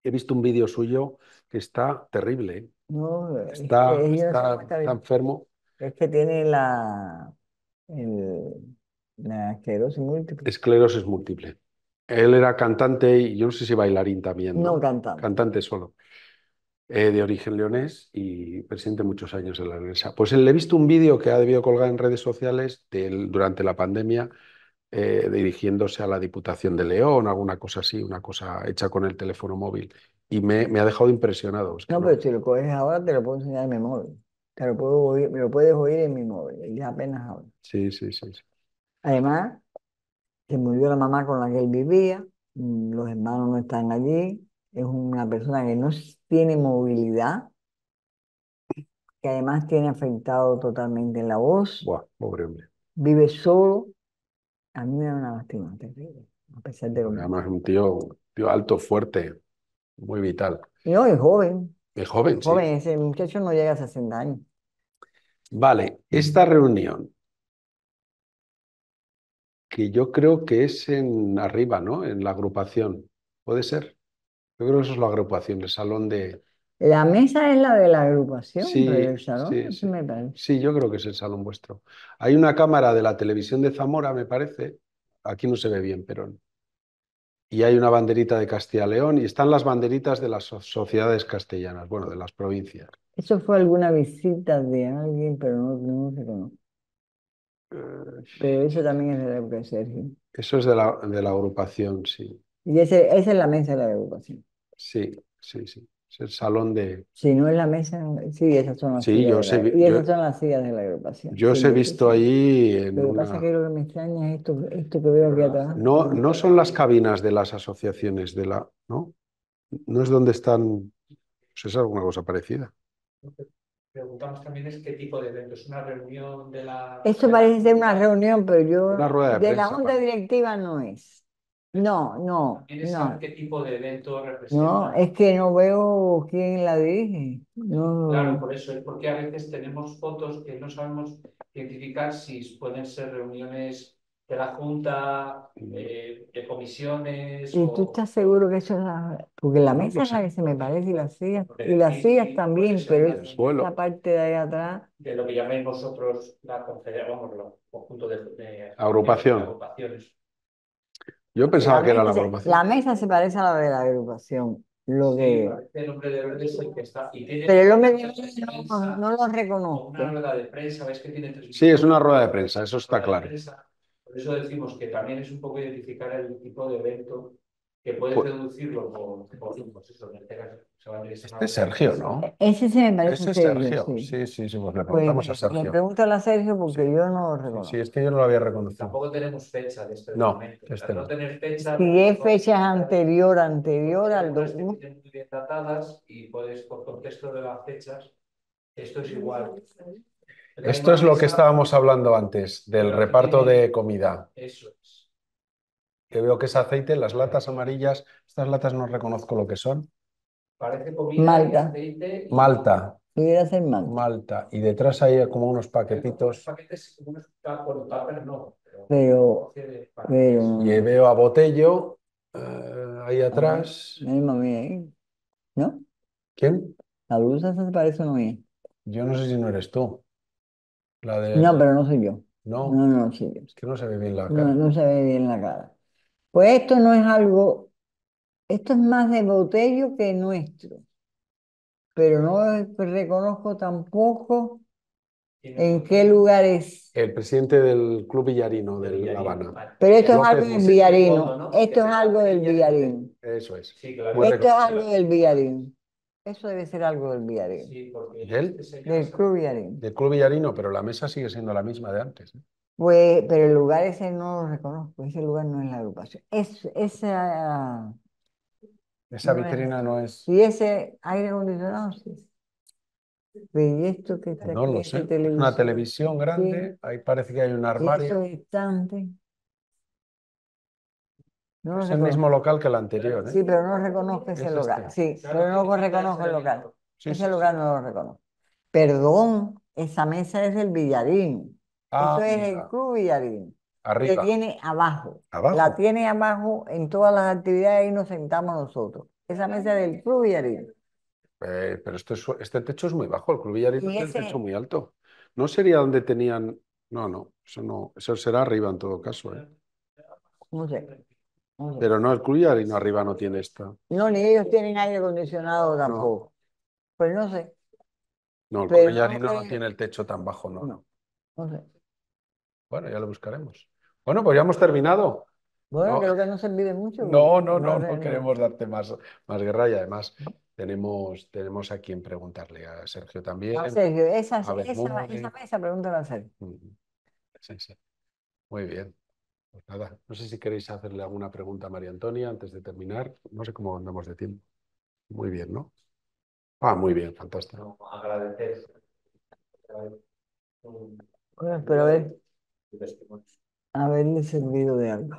He visto un vídeo suyo que está terrible, ¿eh? No, Está, yo no sé está, cómo está está bien. enfermo. Es que tiene la esclerosis múltiple. Esclerosis múltiple. Él era cantante y yo no sé si bailarín también, No ¿no? cantante. Cantante solo. De origen leonés y presidente muchos años en la leonesa. Pues le he visto un vídeo que ha debido colgar en redes sociales de él durante la pandemia, dirigiéndose a la Diputación de León, alguna cosa así, una cosa hecha con el teléfono móvil. Y me ha dejado impresionado. Es que No, pero si lo coges ahora, te lo puedo enseñar en mi móvil. Te lo puedo oír, me lo puedes oír en mi móvil. Y apenas habla. Sí, sí, sí, sí. Además, se murió la mamá con la que él vivía. Los hermanos no están allí. Es una persona que no tiene movilidad, que además tiene afectado totalmente la voz. Buah, pobre hombre. Vive solo. A mí me da una lástima terrible, a pesar de lo Porque mismo. además es un tío alto, fuerte, muy vital. Y no, es joven. Es joven, sí. Joven, ese muchacho no llega a 60 años. Vale, esta reunión, que yo creo que es en arriba, ¿no? En la agrupación. ¿Puede ser? Yo creo que eso es la agrupación, el salón de... La mesa es la de la agrupación, pero Sí, el salón, sí, eso sí. me parece. Sí, yo creo que es el salón vuestro. Hay una cámara de la televisión de Zamora, me parece. Aquí no se ve bien, pero... Y hay una banderita de Castilla y León y están las banderitas de las sociedades castellanas, bueno, de las provincias. Eso fue alguna visita de alguien, pero no se conoce. Eh, Pero eso también es de la época de Sergio. Eso es de la agrupación, sí. Y esa es la mesa de la agrupación. Sí, sí, sí. Es el salón de... Si no es la mesa, sí, esas son las Sí, sillas yo de os he, vi- y yo, esas son las sillas de la agrupación. yo Sí, os he eso visto sí. allí en Lo que pasa es una... que lo que me extraña es esto que veo aquí atrás. No, no son las cabinas de las asociaciones de la... ¿No? No es donde están... Pues es alguna cosa parecida. Lo que preguntamos también es qué tipo de evento. ¿Es una reunión de la... Esto parece ser una reunión, pero Una yo, rueda de de la prensa. junta directiva no es. No, no, También es saber no. qué tipo de evento No, representa. es que no veo quién la dirige. Claro, No. por eso es porque a veces tenemos fotos que no sabemos identificar si pueden ser reuniones de la Junta, de comisiones ¿Y tú o... estás seguro que eso es la...? Porque la No mesa lo es la sé. que se me parece Pero y las sí, sillas sí, puede también, ser pero una El reunión esta suelo. parte de ahí atrás, de lo que llaméis vosotros la confederación, vamos, el conjunto de asociaciones, de Agrupación. agrupaciones. Yo pensaba que era la agrupación. la mesa se parece a la de la agrupación. Lo Sí, que... parece el hombre de verde es el que está. Y tiene Pero el hombre de ruedas de no prensa lo o una reconozco. rueda de prensa, ves que tiene tres Sí, es una micrófonos, rueda de prensa, eso está rueda de claro. prensa. Por eso decimos que también es un poco identificar el tipo de evento que puedes Pues, reducirlo pues eso, en este caso se va a dirigir a una este es rueda de Sergio, prensa. ¿no? Ese sí me parece Ese es serio, Sergio. sí. Sí, sí, sí, pues le Pues preguntamos a Sergio. pregúntale a Sergio Sí, porque yo no lo sí, reconozco. sí, es que yo no lo había reconocido. Tampoco tenemos fecha de este No, documento. este Al no. no tener fecha, Si es no- fechas anterior al hay algunas que documento. tienen muy bien datadas y puedes, por contexto de las fechas, esto es igual. La Esto misma es lo que mesa, estábamos hablando antes, del pero aquí reparto tiene- de comida. Eso es. Que veo que es aceite, las latas amarillas, estas latas no reconozco lo que son. Parece comida y Malta. aceite. Malta, Pudiera ser Malta. Malta. Y detrás hay como unos Unos paquetitos. paquetes, bueno, tupper no, Pero, pero, Y veo a Botello ahí ajá, atrás. la misma mía ahí, ¿no? ¿Quién? La blusa esa se parece a una mía. Yo no sé si no eres tú. La No, del... pero no soy yo. No, No, no soy yo. es que no se ve bien la No, cara. no se ve bien la cara. Pues esto no es algo, esto es más de Botello que nuestro, pero no reconozco tampoco en qué lugar es. El presidente del Club Villarino de La Habana. Pero esto es López algo del Mus- Villarino. Esto es algo del Villarino. Eso es. Sí, claro. Muy Esto es reconocido. algo del Villarino. Eso debe ser algo del Villarín, Sí, porque ¿Del? este señor del se- Club Villarín. Del Club Villarino, pero la mesa sigue siendo la misma de antes, ¿eh? Pues, pero el lugar ese no lo reconozco, ese lugar no es la agrupación. Esa Esa no es. vitrina no es... Y ese aire acondicionado, sí. Y esto que está No aquí, lo ese sé. Es una televisor, televisión sí. grande, ahí parece que hay un Y armario. esos estantes, no lo Es el mismo reconozco. local que el anterior, Sí, ¿eh? pero no reconozco ese Es local. este. Sí, pero no reconozco el local. Sí, Ese sí. local no lo reconozco. Perdón, esa mesa es del Villarín. Ah, Eso es el amiga. Club Villarín, que Arriba. tiene abajo. La Abajo. tiene abajo en todas las actividades y nos sentamos nosotros. Esa mesa es del Club Villarín. Pero este techo es muy bajo, el Club Villarino Y tiene el techo ese, muy alto. No sería donde tenían... No, no, eso no, eso será arriba en todo caso, ¿eh? no sé, no sé. Pero no, el Club Villarino arriba no tiene esta. No, ni ellos tienen aire acondicionado tampoco. Pues no sé, No, el Club pero no Villarino no creo, tiene el techo tan bajo, no. no, no sé. Bueno, ya lo buscaremos. Bueno, pues ya hemos terminado. Bueno, No, creo que no se olvide mucho. no queremos darte más guerra y además tenemos a quien preguntarle, a Sergio también, A Sergio, a esa Bermúdez. mesa, pregúntale a Sergio. Sí, sí. Muy bien. Pues nada, no sé si queréis hacerle alguna pregunta a María Antonia antes de terminar. No sé cómo andamos de tiempo. Muy bien, ¿no? Ah, muy bien, fantástico. No, agradecer. Bueno, espero haberle servido de algo.